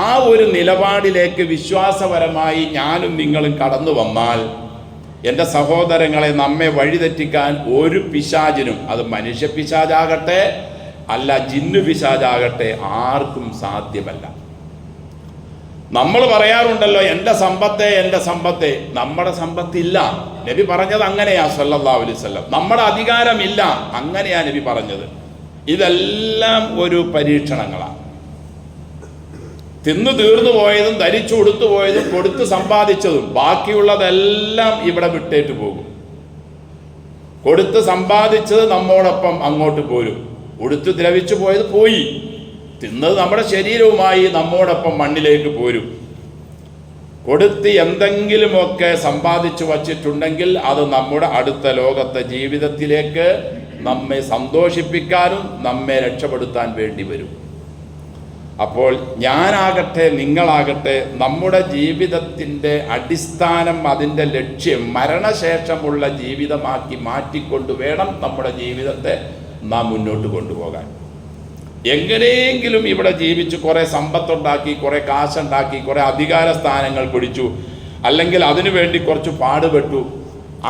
ആ ഒരു നിലപാടിലേക്ക് വിശ്വാസപരമായി ഞാനും നിങ്ങളും കടന്നു വന്നാൽ, എൻ്റെ സഹോദരങ്ങളെ, നമ്മെ വഴിതെറ്റിക്കാൻ ഒരു പിശാചിനും, അത് മനുഷ്യ പിശാചാകട്ടെ അല്ല ജിന്നു പിശാചാകട്ടെ, ആർക്കും സാധ്യമല്ല. നമ്മൾ പറയാറുണ്ടല്ലോ, എൻ്റെ സമ്പത്തെ, എൻ്റെ സമ്പത്തെ. നമ്മുടെ സമ്പത്തില്ല. നബി പറഞ്ഞത് അങ്ങനെയാ സല്ലല്ലാഹു അലൈഹി വസല്ലം. നമ്മുടെ അധികാരമില്ല, അങ്ങനെയാ നബി പറഞ്ഞത്. ഇതെല്ലാം ഒരു പരീക്ഷണങ്ങളാണ്. തിന്നു തീർന്നു പോയതും ധരിച്ചു കൊടുത്തു പോയതും കൊടുത്ത് സമ്പാദിച്ചതും ബാക്കിയുള്ളതെല്ലാം ഇവിടെ വിട്ടേറ്റ് പോകും. കൊടുത്ത് സമ്പാദിച്ചത് നമ്മോടൊപ്പം അങ്ങോട്ട് പോരും. ഉടുത്ത് ദ്രവിച്ചു പോയത് പോയി. തിന്നത് നമ്മുടെ ശരീരവുമായി നമ്മോടൊപ്പം മണ്ണിലേക്ക് പോരും. കൊടുത്ത് എന്തെങ്കിലുമൊക്കെ സമ്പാദിച്ചു വച്ചിട്ടുണ്ടെങ്കിൽ അത് നമ്മുടെ അടുത്ത ലോകത്തെ ജീവിതത്തിലേക്ക് നമ്മെ സന്തോഷിപ്പിക്കാനും നമ്മെ രക്ഷപ്പെടുത്താൻ വേണ്ടി വരും. അപ്പോൾ ഞാനാകട്ടെ നിങ്ങളാകട്ടെ, നമ്മുടെ ജീവിതത്തിൻ്റെ അടിസ്ഥാനം, അതിൻ്റെ ലക്ഷ്യം മരണശേഷമുള്ള ജീവിതമാക്കി മാറ്റിക്കൊണ്ട് വേണം നമ്മുടെ ജീവിതത്തെ നാം മുന്നോട്ട് കൊണ്ടുപോകാൻ. എങ്ങനെയെങ്കിലും ഇവിടെ ജീവിച്ച് കുറേ സമ്പത്തുണ്ടാക്കി, കുറേ കാശുണ്ടാക്കി, കുറേ അധികാര സ്ഥാനങ്ങൾ പിടിച്ചു, അല്ലെങ്കിൽ അതിനു വേണ്ടി കുറച്ച് പാടുപെട്ടു,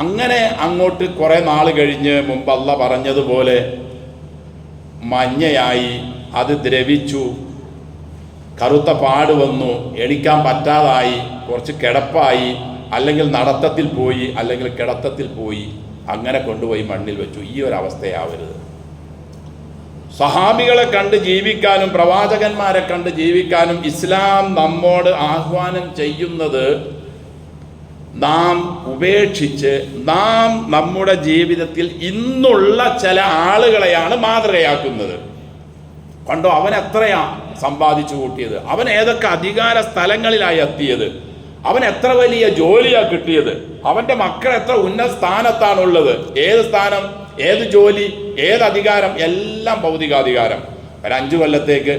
അങ്ങനെ അങ്ങോട്ട് കുറേ നാൾ കഴിഞ്ഞ് മുമ്പ് അല്ലാഹ് പറഞ്ഞതുപോലെ മഞ്ഞയായി, അത് ദ്രവിച്ചു, കറുത്ത പാട് വന്നു, എണിക്കാൻ പറ്റാതായി, കുറച്ച് കിടപ്പായി, അല്ലെങ്കിൽ നടത്തത്തിൽ പോയി, അല്ലെങ്കിൽ കിടത്തത്തിൽ പോയി, അങ്ങനെ കൊണ്ടുപോയി മണ്ണിൽ വെച്ചു. ഈ ഒരു അവസ്ഥയാവരുത്. സഹാബികളെ കണ്ട് ജീവിക്കാനും പ്രവാചകന്മാരെ കണ്ട് ജീവിക്കാനും ഇസ്ലാം നമ്മോട് ആഹ്വാനം ചെയ്യുന്നത്, നാം ഉപേക്ഷിച്ച് നാം നമ്മുടെ ജീവിതത്തിൽ ഇന്നുള്ള ചില ആളുകളെയാണ് മാതൃകയാക്കുന്നത്. കണ്ടോ, അവൻ എത്രയാ സമ്പാദിച്ചു കൂട്ടിയത്, അവൻ ഏതൊക്കെ അധികാര സ്ഥലങ്ങളിലായി എത്തിയത്, അവൻ എത്ര വലിയ ജോലിയാ കിട്ടിയത്, അവൻ്റെ മക്കൾ എത്ര ഉന്നത സ്ഥാനത്താണുള്ളത്. ഏത് സ്ഥാനം, ഏത് ജോലി, ഏത് അധികാരം, എല്ലാം ഭൗതികാധികാരം. ഒരു 5 കൊല്ലത്തേക്ക്,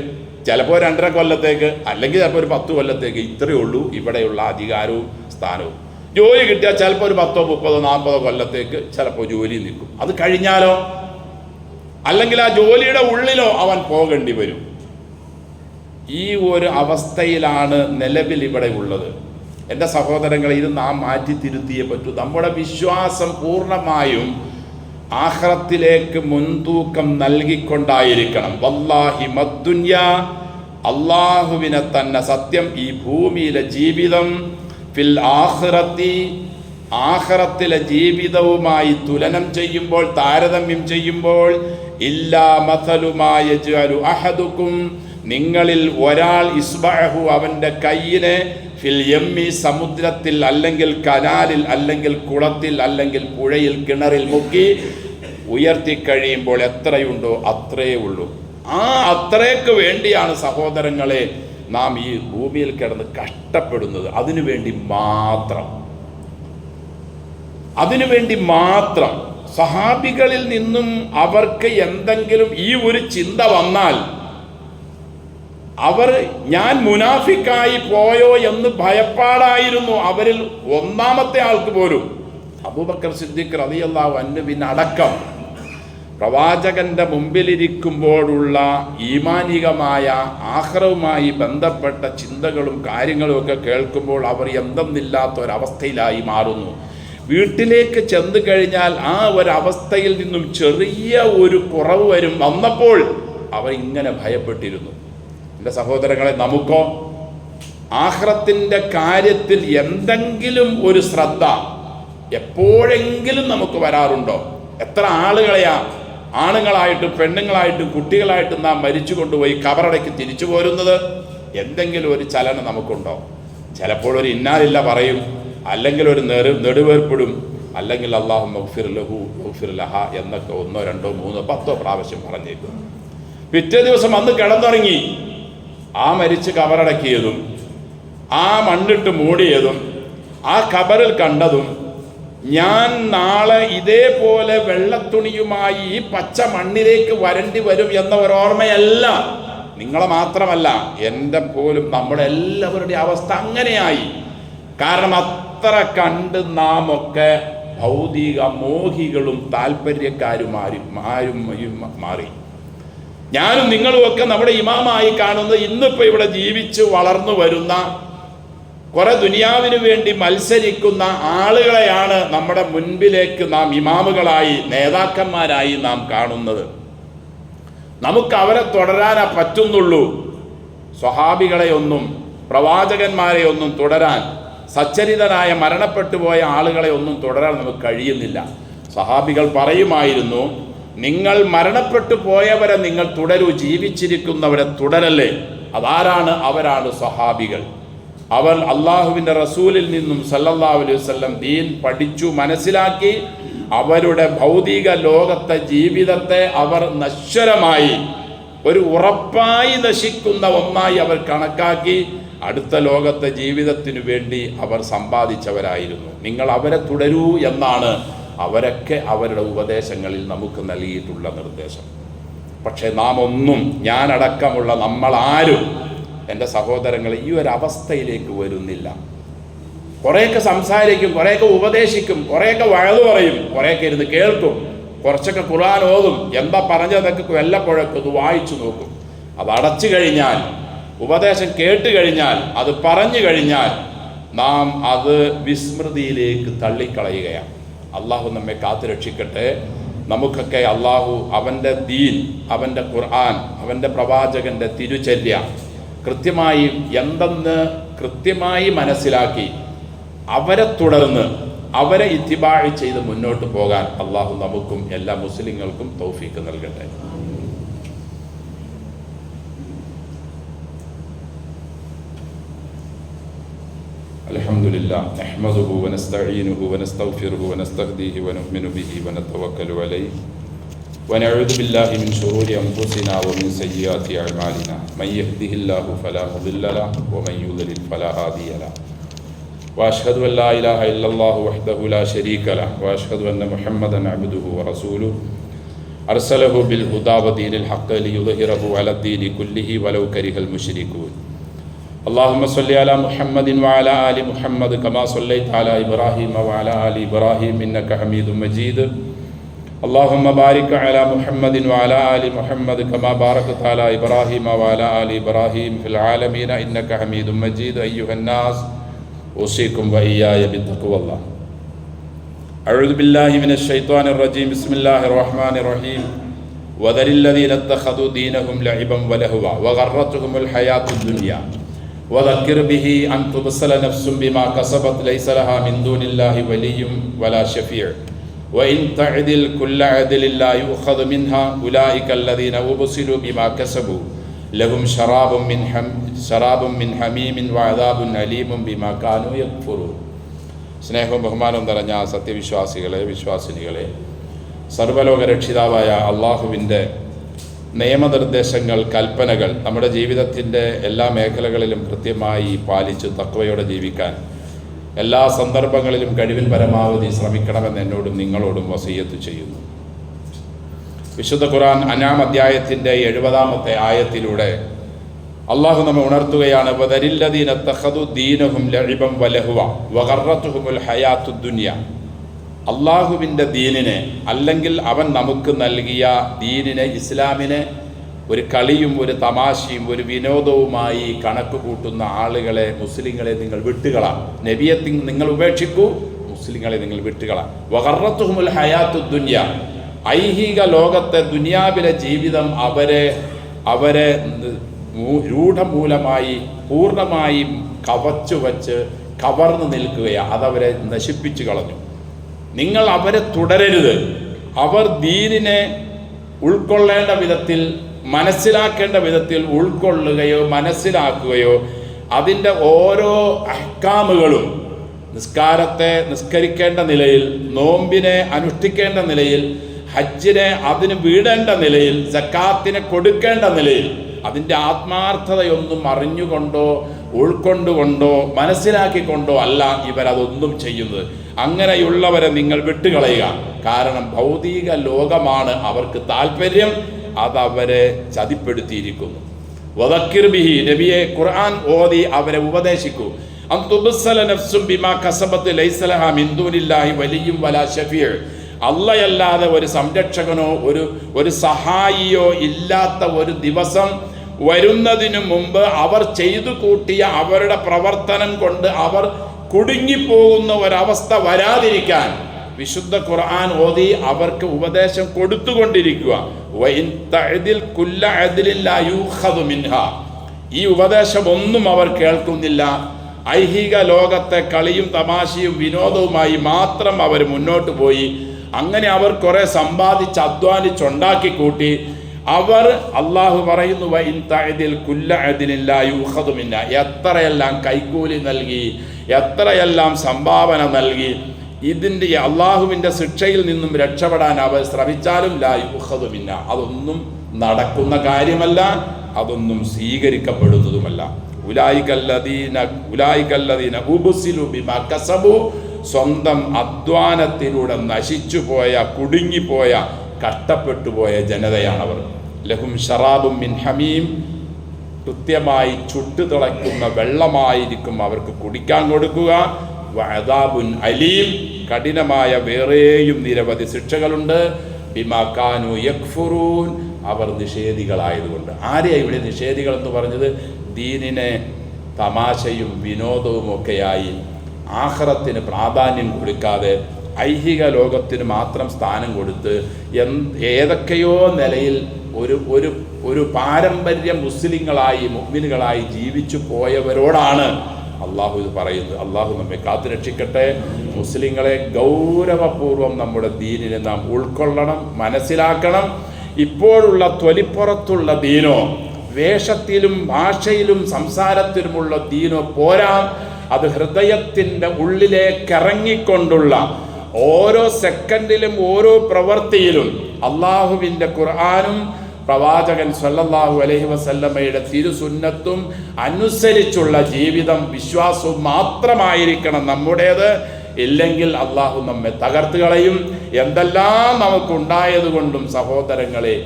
ചിലപ്പോൾ 2.5 കൊല്ലത്തേക്ക്, അല്ലെങ്കിൽ ചിലപ്പോൾ ഒരു 10 കൊല്ലത്തേക്ക്, ഇത്രയേ ഉള്ളൂ ഇവിടെയുള്ള അധികാരവും സ്ഥാനവും. ജോലി കിട്ടിയാൽ ചിലപ്പോൾ ഒരു 10, 30, 40 കൊല്ലത്തേക്ക് ചിലപ്പോൾ ജോലി നിൽക്കും. അത് കഴിഞ്ഞാലോ, അല്ലെങ്കിൽ ആ ജോലിയുടെ ഉള്ളിലോ അവൻ പോകേണ്ടി വരും. ഈ ഒരു അവസ്ഥയിലാണ് നിലവിൽ ഇവിടെ ഉള്ളത്. എൻ്റെ സഹോദരങ്ങളെ, ഇത് നാം മാറ്റി തിരുത്തിയേ പറ്റൂ. നമ്മുടെ വിശ്വാസം പൂർണ്ണമായും ആഖിറത്തിലേക്ക് മുൻതൂക്കം നൽകിക്കൊണ്ടായിരിക്കണം. വല്ലാഹി മദ്ദുന്യാ, അള്ളാഹുവിനെ തന്നെ സത്യം, ഈ ഭൂമിയിലെ ജീവിതം, ഫിൽ ആഖിറത്തി, ആഖിറത്തിലെ ജീവിതവുമായി തുലനം ചെയ്യുമ്പോൾ, താരതമ്യം ചെയ്യുമ്പോൾ, ഇല്ലാ മസലുമാ യജ്അലു അഹദുക്കും, നിങ്ങളിൽ ഒരാൾ ഇസ്ബഅഹു, അവൻ്റെ കയ്യിനെ, ഫിൽ യമ്മി, സമുദ്രത്തിൽ, അല്ലെങ്കിൽ കനാലിൽ, അല്ലെങ്കിൽ കുളത്തിൽ, അല്ലെങ്കിൽ പുഴയിൽ, കിണറിൽ മുക്കി ഉയർത്തിക്കഴിയുമ്പോൾ എത്രയുണ്ടോ അത്രയേ ഉള്ളൂ. ആ അത്രയ്ക്ക് വേണ്ടിയാണ് സഹോദരങ്ങളെ നാം ഈ ഭൂമിയിൽ കിടന്ന് കഷ്ടപ്പെടുന്നത്. അതിനുവേണ്ടി മാത്രം. സഹാബികളിൽ നിന്നും അവർക്ക് എന്തെങ്കിലും ഈ ഒരു ചിന്ത വന്നാൽ, അവർ ഞാൻ മുനാഫിക്കായി പോയോ എന്ന് ഭയപ്പാടായിരുന്നു അവരിൽ ഒന്നാമത്തെ ആൾക്ക് പോലും. അബൂബക്കർ സിദ്ദീഖ് റളിയല്ലാഹു അൻഹു അടക്കം പ്രവാചകന്റെ മുമ്പിലിരിക്കുമ്പോഴുള്ള ഈമാനികമായ ആഖിറവുമായി ബന്ധപ്പെട്ട ചിന്തകളും കാര്യങ്ങളും ഒക്കെ കേൾക്കുമ്പോൾ അവർ എന്തെന്നില്ലാത്ത ഒരവസ്ഥയിലായി മാറുന്നു. വീട്ടിലേക്ക് ചെന്ന് കഴിഞ്ഞാൽ ആ ഒരവസ്ഥയിൽ നിന്നും ചെറിയ ഒരു കുറവ് വന്നപ്പോൾ അവർ ഇങ്ങനെ ഭയപ്പെട്ടിരുന്നു. എൻ്റെ സഹോദരങ്ങളെ, നമുക്കോ ആഖിറത്തിൻ്റെ കാര്യത്തിൽ എന്തെങ്കിലും ഒരു ശ്രദ്ധ എപ്പോഴെങ്കിലും നമുക്ക് വരാറുണ്ടോ? എത്ര ആണുങ്ങളായിട്ടും പെണ്ണുങ്ങളായിട്ടും കുട്ടികളായിട്ടും നാം മരിച്ചു കൊണ്ടുപോയി കബറടയ്ക്ക് തിരിച്ചു പോരുന്നത്? എന്തെങ്കിലും ഒരു ചലനം നമുക്കുണ്ടോ? ചിലപ്പോൾ ഒരു ഇന്നാലില്ല പറയും, അല്ലെങ്കിൽ ഒരു നെടുവേർപ്പിടും, അല്ലെങ്കിൽ അല്ലാഹു മഗ്ഫിർ ലഹു മഗ്ഫിർ ലഹ എന്നൊക്കെ 1, 2, 3, 10 പ്രാവശ്യം പറഞ്ഞേക്കും. പിറ്റേ ദിവസം അന്ന് കിടന്നുറങ്ങി ആ മരിച്ച് കബറടക്കിയതും ആ മണ്ണിട്ട് മൂടിയതും ആ ഖബറിൽ കണ്ടതും ഞാൻ നാളെ ഇതേപോലെ വെള്ളത്തുണിയുമായി ഈ പച്ച മണ്ണിലേക്ക് വരേണ്ടി വരും എന്ന ഒരോർമ്മയല്ല. നിങ്ങളെ മാത്രമല്ല, എൻ്റെ പോലും നമ്മുടെ എല്ലാവരുടെയും അവസ്ഥ അങ്ങനെയായി. കാരണം അത്ര കണ്ട് നാം ഒക്കെ ഭൗതിക മോഹികളും താല്പര്യക്കാരുമാരും മാറി. ഞാനും നിങ്ങളുമൊക്കെ നമ്മുടെ ഇമാമായി കാണുന്നത് ഇന്നിപ്പോൾ ഇവിടെ ജീവിച്ച് വളർന്നു വരുന്ന കുറെ ദുനിയാവിന് വേണ്ടി മത്സരിക്കുന്ന ആളുകളെയാണ് നമ്മുടെ മുൻപിലേക്ക് നാം ഇമാമുകളായി, നേതാക്കന്മാരായി നാം കാണുന്നത്. നമുക്ക് അവരെ തുടരാനേ പറ്റുന്നുള്ളൂ. സ്വഹാബികളെയൊന്നും പ്രവാചകന്മാരെ ഒന്നും തുടരാൻ, സച്ചരിതരായ മരണപ്പെട്ടു പോയ ആളുകളെ ഒന്നും തുടരാൻ നമുക്ക് കഴിയുന്നില്ല. സ്വഹാബികൾ പറയുമായിരുന്നു, നിങ്ങൾ മരണപ്പെട്ടു പോയവരെ നിങ്ങൾ തുടരൂ, ജീവിച്ചിരിക്കുന്നവരെ തുടരല്ലേ. അതാരാണ്? അവരാണ് സ്വഹാബികൾ. അവർ അള്ളാഹുവിൻ്റെ റസൂലിൽ നിന്നും സല്ലല്ലാഹു അലൈഹി വസല്ലം ദീൻ പഠിച്ചു മനസ്സിലാക്കി അവരുടെ ഭൗതിക ലോകത്തെ ജീവിതത്തെ അവർ നശ്വരമായി, ഒരു ഉറപ്പായി നശിക്കുന്ന ഒന്നായി അവർ കണക്കാക്കി അടുത്ത ലോകത്തെ ജീവിതത്തിനു വേണ്ടി അവർ സമ്പാദിച്ചവരായിരുന്നു. നിങ്ങൾ അവരെ തുടരൂ എന്നാണ് അവരൊക്കെ അവരുടെ ഉപദേശങ്ങളിൽ നമുക്ക് നൽകിയിട്ടുള്ള നിർദ്ദേശം. പക്ഷെ നാം ഒന്നും, ഞാനടക്കമുള്ള നമ്മളാരും എൻ്റെ സഹോദരങ്ങളെ ഈ ഒരു അവസ്ഥയിലേക്ക് വരുന്നില്ല. കുറേയൊക്കെ സംസാരിക്കും, കുറേയൊക്കെ ഉപദേശിക്കും, കുറേയൊക്കെ വഴുതു പറയും, കുറേയൊക്കെ ഇരുന്ന് കേൾക്കും, കുറച്ചൊക്കെ ഖുർആൻ ഓതും. എന്താ പറഞ്ഞതൊക്കെ വല്ലപ്പോഴൊക്കെ അത് വായിച്ചു നോക്കും. അത് അടച്ചു കഴിഞ്ഞാൽ, ഉപദേശം കേട്ട് കഴിഞ്ഞാൽ, അത് പറഞ്ഞു കഴിഞ്ഞാൽ നാം അത് വിസ്മൃതിയിലേക്ക് തള്ളിക്കളയുകയാണ്. അള്ളാഹു നമ്മെ കാത്തുരക്ഷിക്കട്ടെ. നമുക്കൊക്കെ അള്ളാഹു അവൻ്റെ ദീൻ, അവൻ്റെ ഖുർആൻ, അവൻ്റെ പ്രവാചകൻ്റെ തിരുചര്യ കൃത്യമായി എന്തെന്ന് കൃത്യമായി മനസ്സിലാക്കി അവരെ തുടർന്ന് അവരെ ഇത്തിബാഅ് ചെയ്ത് മുന്നോട്ട് പോകാൻ അള്ളാഹു നമുക്കും എല്ലാ മുസ്ലിങ്ങൾക്കും തൗഫീഖ് നൽകട്ടെ. അൽഹംദുലില്ലാഹ് നഹ്മദുഹു വനസ്തഈനുഹു വനസ്തഗ്ഫിറുഹു വനസ്തഹ്ദീഹി വനുഅ്മിനു ബിഹി വനതവക്കലു അലൈഹി ونعوذ بالله من شرور أنفسنا ومن سيئات أعمالنا من يهده الله فلا مضل له ومن يضلل فلا هادي له وأشهد أن لا إله إلا الله وحده لا شريك له وأشهد أن محمدا عبده ورسوله أرسله بالهدى ودين الحق ليظهره على الدين كله ولو كره المشركون اللهم صل على محمد وعلى آل محمد كما صليت على إبراهيم وعلى آل إبراهيم إنك حميد مجيد اللهم بارك على محمد وعلى آل محمد كما باركت على إبراهيم وعلى آل إبراهيم في العالمين إنك حميد مجيد أيها الناس أوصيكم وإياي بتقوى الله أعوذ بالله من الشيطان الرجيم بسم الله الرحمن الرحيم وذر الذين اتخذوا دينهم لعبا ولهوا وغرتهم الحياة الدنيا وذكر به أن تبصل نفس بما كسبت ليس لها من دون الله ولي ولا شفيع وإن تعدل كل عدل لا يؤخذ منها أولئك الذين أبصروا بما كسبوا لهم شراب من حميم وعذاب أليم بما كانوا يكفرون. സ്നേഹവും ബഹുമാനവും നിറഞ്ഞ സത്യവിശ്വാസികളെ, വിശ്വാസിനികളെ, സർവ്വലോക രക്ഷിതാവായ അള്ളാഹുവിൻ്റെ നിയമനിർദ്ദേശങ്ങൾ, കൽപ്പനകൾ നമ്മുടെ ജീവിതത്തിൻ്റെ എല്ലാ മേഖലകളിലും കൃത്യമായി പാലിച്ച് തഖ്വയോടെ ജീവിക്കാൻ എല്ലാ സന്ദർഭങ്ങളിലും കഴിവിൻ പരമാവധി ശ്രമിക്കണമെന്ന് എന്നോടും നിങ്ങളോടും വസിയ്യത്ത് ചെയ്യുന്നു. വിശുദ്ധ ഖുർആൻ അനാം അധ്യായത്തിൻ്റെ 70-ാമത്തെ ആയത്തിലൂടെ അള്ളാഹു നമ്മെ ഉണർത്തുകയാണ്. വദരില്ലദീന തഖദു ദീനഹും ലഇബൻ വലഹുവ വഗറത്തുഹുമുൽ ഹയാത്തുദ് ദുനിയ. അള്ളാഹുവിൻ്റെ ദീനിനെ, അല്ലെങ്കിൽ അവൻ നമുക്ക് നൽകിയ ദീനിനെ, ഇസ്ലാമിനെ ഒരു കളിയും ഒരു തമാശയും ഒരു വിനോദവുമായി കണക്ക് കൂട്ടുന്ന ആളുകളെ, മുസ്ലിങ്ങളെ നിങ്ങൾ വിട്ടുകളാം. നബിയെ നിങ്ങൾ ഉപേക്ഷിക്കൂ, മുസ്ലിങ്ങളെ നിങ്ങൾ വിട്ടുകളാം. വഗറത്തുഹുമുൽ ഹയാത്തുദ് ദുനിയ, ഐഹിക ലോകത്തെ ദുനിയാവിലെ ജീവിതം അവരെ രൂഢമൂലമായി പൂർണ്ണമായി കവച്ചു വച്ച് കവർന്നു നിൽക്കുകയാണ്. അതവരെ നശിപ്പിച്ചു കളഞ്ഞു. നിങ്ങൾ അവരെ തുടരരുത്. അവർ ദീനിനെ ഉൾക്കൊള്ളേണ്ട വിധത്തിൽ, മനസ്സിലാക്കേണ്ട വിധത്തിൽ ഉൾക്കൊള്ളുകയോ മനസ്സിലാക്കുകയോ അതിൻ്റെ ഓരോ അഹ്കാമുകളും, നിസ്കാരത്തെ നിസ്കരിക്കേണ്ട നിലയിൽ, നോമ്പിനെ അനുഷ്ഠിക്കേണ്ട നിലയിൽ, ഹജ്ജിനെ അതിന് വീടേണ്ട നിലയിൽ, സക്കാത്തിനെ കൊടുക്കേണ്ട നിലയിൽ അതിൻ്റെ ആത്മാർത്ഥതയൊന്നും അറിഞ്ഞുകൊണ്ടോ ഉൾക്കൊണ്ടുകൊണ്ടോ മനസ്സിലാക്കിക്കൊണ്ടോ അല്ല ഇവരതൊന്നും ചെയ്യുന്നത്. അങ്ങനെയുള്ളവരെ നിങ്ങൾ വിട്ടുകളയുക. കാരണം ഭൗതിക ലോകമാണ് അവർക്ക് താല്പര്യം, അതവരെ ചതിപ്പെടുത്തിയിരിക്കുന്നു. വദക്കിർ ബിഹി, നബിയെ ഖുർആൻ ഓതി അവരെ ഉപദേശിക്കൂ. അൻ തുബ്സല നഫ്സും ബിമാ കസബത്ത് ലൈസ ലഹാ മിൻ ദൂനില്ലാഹി വലിയ്യും വലാ ശഫീഉ, അല്ലാതെ ഒരു സംരക്ഷകനോ ഒരു സഹായിയോ ഇല്ലാത്ത ഒരു ദിവസം വരുന്നതിനു മുമ്പ് അവർ ചെയ്തു കൂട്ടിയ അവരുടെ പ്രവർത്തനം കൊണ്ട് അവർ കുടുങ്ങിപ്പോകുന്ന ഒരവസ്ഥ വരാതിരിക്കാൻ വിശുദ്ധ ഖുർആൻ ഓതി അവർക്ക് ഉപദേശം കൊടുത്തുകൊണ്ടിരിക്കുക. ഈ ഉപദേശം ഒന്നും അവർ കേൾക്കുന്നില്ല. ഐഹിക ലോകത്തെ കളിയും തമാശയും വിനോദവുമായി മാത്രം അവർ മുന്നോട്ട് പോയി. അങ്ങനെ അവർ കുറെ സമ്പാദിച്ച് അധ്വാനിച്ചുണ്ടാക്കി കൂട്ടി. അവർ, അള്ളാഹു പറയുന്നു, എത്രയെല്ലാം കൈക്കൂലി നൽകി, എത്രയെല്ലാം സംഭാവന നൽകി, ഇതിൻ്റെ അള്ളാഹുവിൻ്റെ ശിക്ഷയിൽ നിന്നും രക്ഷപ്പെടാൻ അവർ ശ്രമിച്ചാലും ലാ യുഖദു മിന്ന, അതൊന്നും നടക്കുന്ന കാര്യമല്ല, അതൊന്നും സ്വീകരിക്കപ്പെടുന്നതുമല്ല. ഉലായികല്ലദീന ഉബ്സിലു ബിമാ കസബു, സ്വന്തം അധ്വാനത്തിലൂടെ നശിച്ചുപോയ, കുടുങ്ങിപ്പോയ, കഷ്ടപ്പെട്ടുപോയ ജനതയാണവർ. ലഹും ഷറാബും മിൻ ഹമീം, കൃത്യമായി ചുട്ടു തിളയ്ക്കുന്ന വെള്ളമായിരിക്കും അവർക്ക് കുടിക്കാൻ കൊടുക്കുക. വഅദാബുൻ അലീം, കഠിനമായ വേറെയും നിരവധി ശിക്ഷകളുണ്ട്. ബിമാ കാനൂ യക്ഫുറൂൻ, അവർ നിഷേധികളായതുകൊണ്ട്. ആരെയാണ് ഇവിടെ നിഷേധികൾ എന്ന് പറഞ്ഞത്? ദീനിനെ തമാശയും വിനോദവും ഒക്കെയായി ആഖിറത്തിന് പ്രാധാന്യം കൊടുക്കാതെ ഐഹിക ലോകത്തിന് മാത്രം സ്ഥാനം കൊടുത്ത് ഏതൊക്കെയോ നിലയിൽ ഒരു പാരമ്പര്യ മുസ്ലിങ്ങളായി, മുഅ്മിനുകളായി ജീവിച്ചു പോയവരോടാണ് അള്ളാഹു ഇത് പറയുന്നത്. അള്ളാഹു നമ്മെ കാത്തുരക്ഷിക്കട്ടെ. മുസ്ലിങ്ങളെ ഗൗരവപൂർവം നമ്മുടെ ദീനിനെ നാം ഉൾക്കൊള്ളണം, മനസ്സിലാക്കണം. ഇപ്പോഴുള്ള തൊലിപ്പുറത്തുള്ള ദീനോ, വേഷത്തിലും ഭാഷയിലും സംസാരത്തിലുമുള്ള ദീനോ പോരാ. അത് ഹൃദയത്തിൻ്റെ ഉള്ളിലേക്കിറങ്ങിക്കൊണ്ടുള്ള ഓരോ സെക്കൻഡിലും ഓരോ പ്രവൃത്തിയിലും അള്ളാഹുവിൻ്റെ ഖുർആനും പ്രവാചകൻ സല്ലല്ലാഹു അലൈഹി വസല്ലമയുടെ തിരുസുന്നത്തും അനുസരിച്ചുള്ള ജീവിതം, വിശ്വാസവും മാത്രമായിരിക്കണം നമ്മുടേത്. ഇല്ലെങ്കിൽ അള്ളാഹു നമ്മെ തകർത്ത് കളയും. എന്തെല്ലാം നമുക്കുണ്ടായത് കൊണ്ടും സഹോദരങ്ങളെ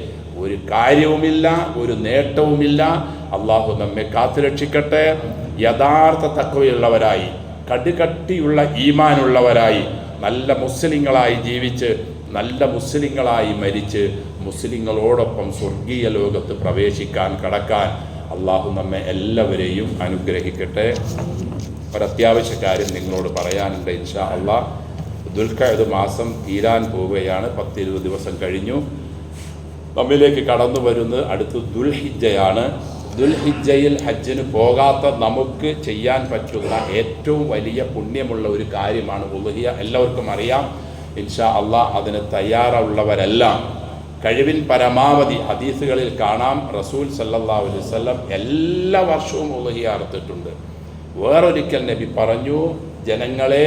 ഒരു കാര്യവുമില്ല, ഒരു നേട്ടവുമില്ല. അള്ളാഹു നമ്മെ കാത്തുരക്ഷിക്കട്ടെ. യഥാർത്ഥ തഖ്വയുള്ളവരായി, കടുകട്ടിയുള്ള ഈമാനുള്ളവരായി, നല്ല മുസ്ലിങ്ങളായി ജീവിച്ച് നല്ല മുസ്ലിങ്ങളായി മരിച്ച് മുസ്ലിങ്ങളോടൊപ്പം സ്വർഗീയ ലോകത്ത് പ്രവേശിക്കാൻ കടക്കാൻ അള്ളാഹു നമ്മെ എല്ലാവരെയും അനുഗ്രഹിക്കട്ടെ. ഒരത്യാവശ്യ കാര്യം നിങ്ങളോട് പറയാനുണ്ട്. ഇൻഷാ അള്ളാഹ് ദുൽഖഅദ് മാസം തീരാൻ പോവുകയാണ്. 10-20 ദിവസം കഴിഞ്ഞു. നമ്മിലേക്ക് കടന്നു വരുന്നത് അടുത്ത് ദുൽഹിജ്ജയാണ്. ദുൽഹിജ്ജയിൽ ഹജ്ജിന് പോകാത്ത നമുക്ക് ചെയ്യാൻ പറ്റുന്ന ഏറ്റവും വലിയ പുണ്യമുള്ള ഒരു കാര്യമാണ് ഉളുഹിയ. എല്ലാവർക്കും അറിയാം. ഇൻഷാ അള്ളാഹ് അതിന് തയ്യാറുള്ളവരെല്ലാം കഴിവിൻ പരമാവധി, ഹദീസുകളിൽ കാണാം, റസൂൽ സല്ലല്ലാഹു അലൈഹി വസല്ലം എല്ലാ വർഷവും ഉളുഹിയ അറുത്തിട്ടുണ്ട്. വേറൊരിക്കൽ നബി പറഞ്ഞു, ജനങ്ങളെ,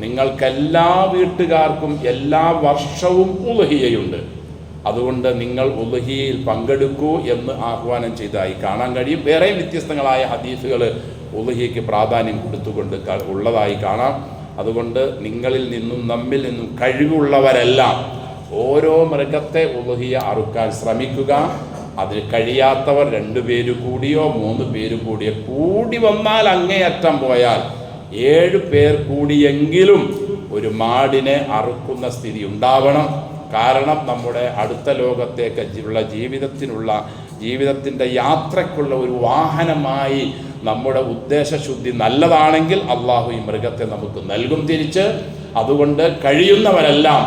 നിങ്ങൾക്കെല്ലാ വീട്ടുകാർക്കും എല്ലാ വർഷവും ഉളുഹിയയുണ്ട്, അതുകൊണ്ട് നിങ്ങൾ ഉളുഹിയയിൽ പങ്കെടുക്കൂ എന്ന് ആഹ്വാനം ചെയ്തതായി കാണാൻ കഴിയും. വേറെയും വ്യത്യസ്തങ്ങളായ ഹദീസുകൾ ഉളുഹിയയ്ക്ക് പ്രാധാന്യം കൊടുത്തുകൊണ്ട് ഉള്ളതായി കാണാം. അതുകൊണ്ട് നിങ്ങളിൽ നിന്നും നമ്മിൽ നിന്നും കഴിവുള്ളവരെല്ലാം ഓരോ മൃഗത്തെ ഉളുഹിയ അറുക്കാൻ ശ്രമിക്കുക. അതിന് കഴിയാത്തവർ 2 പേര് കൂടിയോ 3 പേര് കൂടിയോ, കൂടി വന്നാൽ അങ്ങേയറ്റം പോയാൽ 7 പേർ കൂടിയെങ്കിലും ഒരു മാടിനെ അറുക്കുന്ന സ്ഥിതി ഉണ്ടാവണം. കാരണം നമ്മുടെ അടുത്ത ലോകത്തേക്കുള്ള ജീവിതത്തിൻ്റെ യാത്രയ്ക്കുള്ള ഒരു വാഹനമായി നമ്മുടെ ഉദ്ദേശശുദ്ധി നല്ലതാണെങ്കിൽ അള്ളാഹു ഈ മൃഗത്തെ നമുക്ക് നൽകും തിരിച്ച്. അതുകൊണ്ട് കഴിയുന്നവരെല്ലാം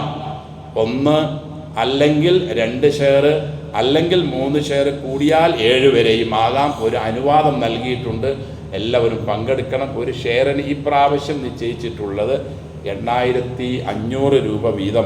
1 അല്ലെങ്കിൽ 2 ഷെയർ അല്ലെങ്കിൽ 3 ഷെയർ കൂടിയാൽ 7 വരെയും ആകാം. ഒരു അനുവാദം നൽകിയിട്ടുണ്ട്, എല്ലാവരും പങ്കെടുക്കണം. ഒരു ഷെയറിന് ഈ പ്രാവശ്യം നിശ്ചയിച്ചിട്ടുള്ളത് 8500 രൂപ വീതമാണ്.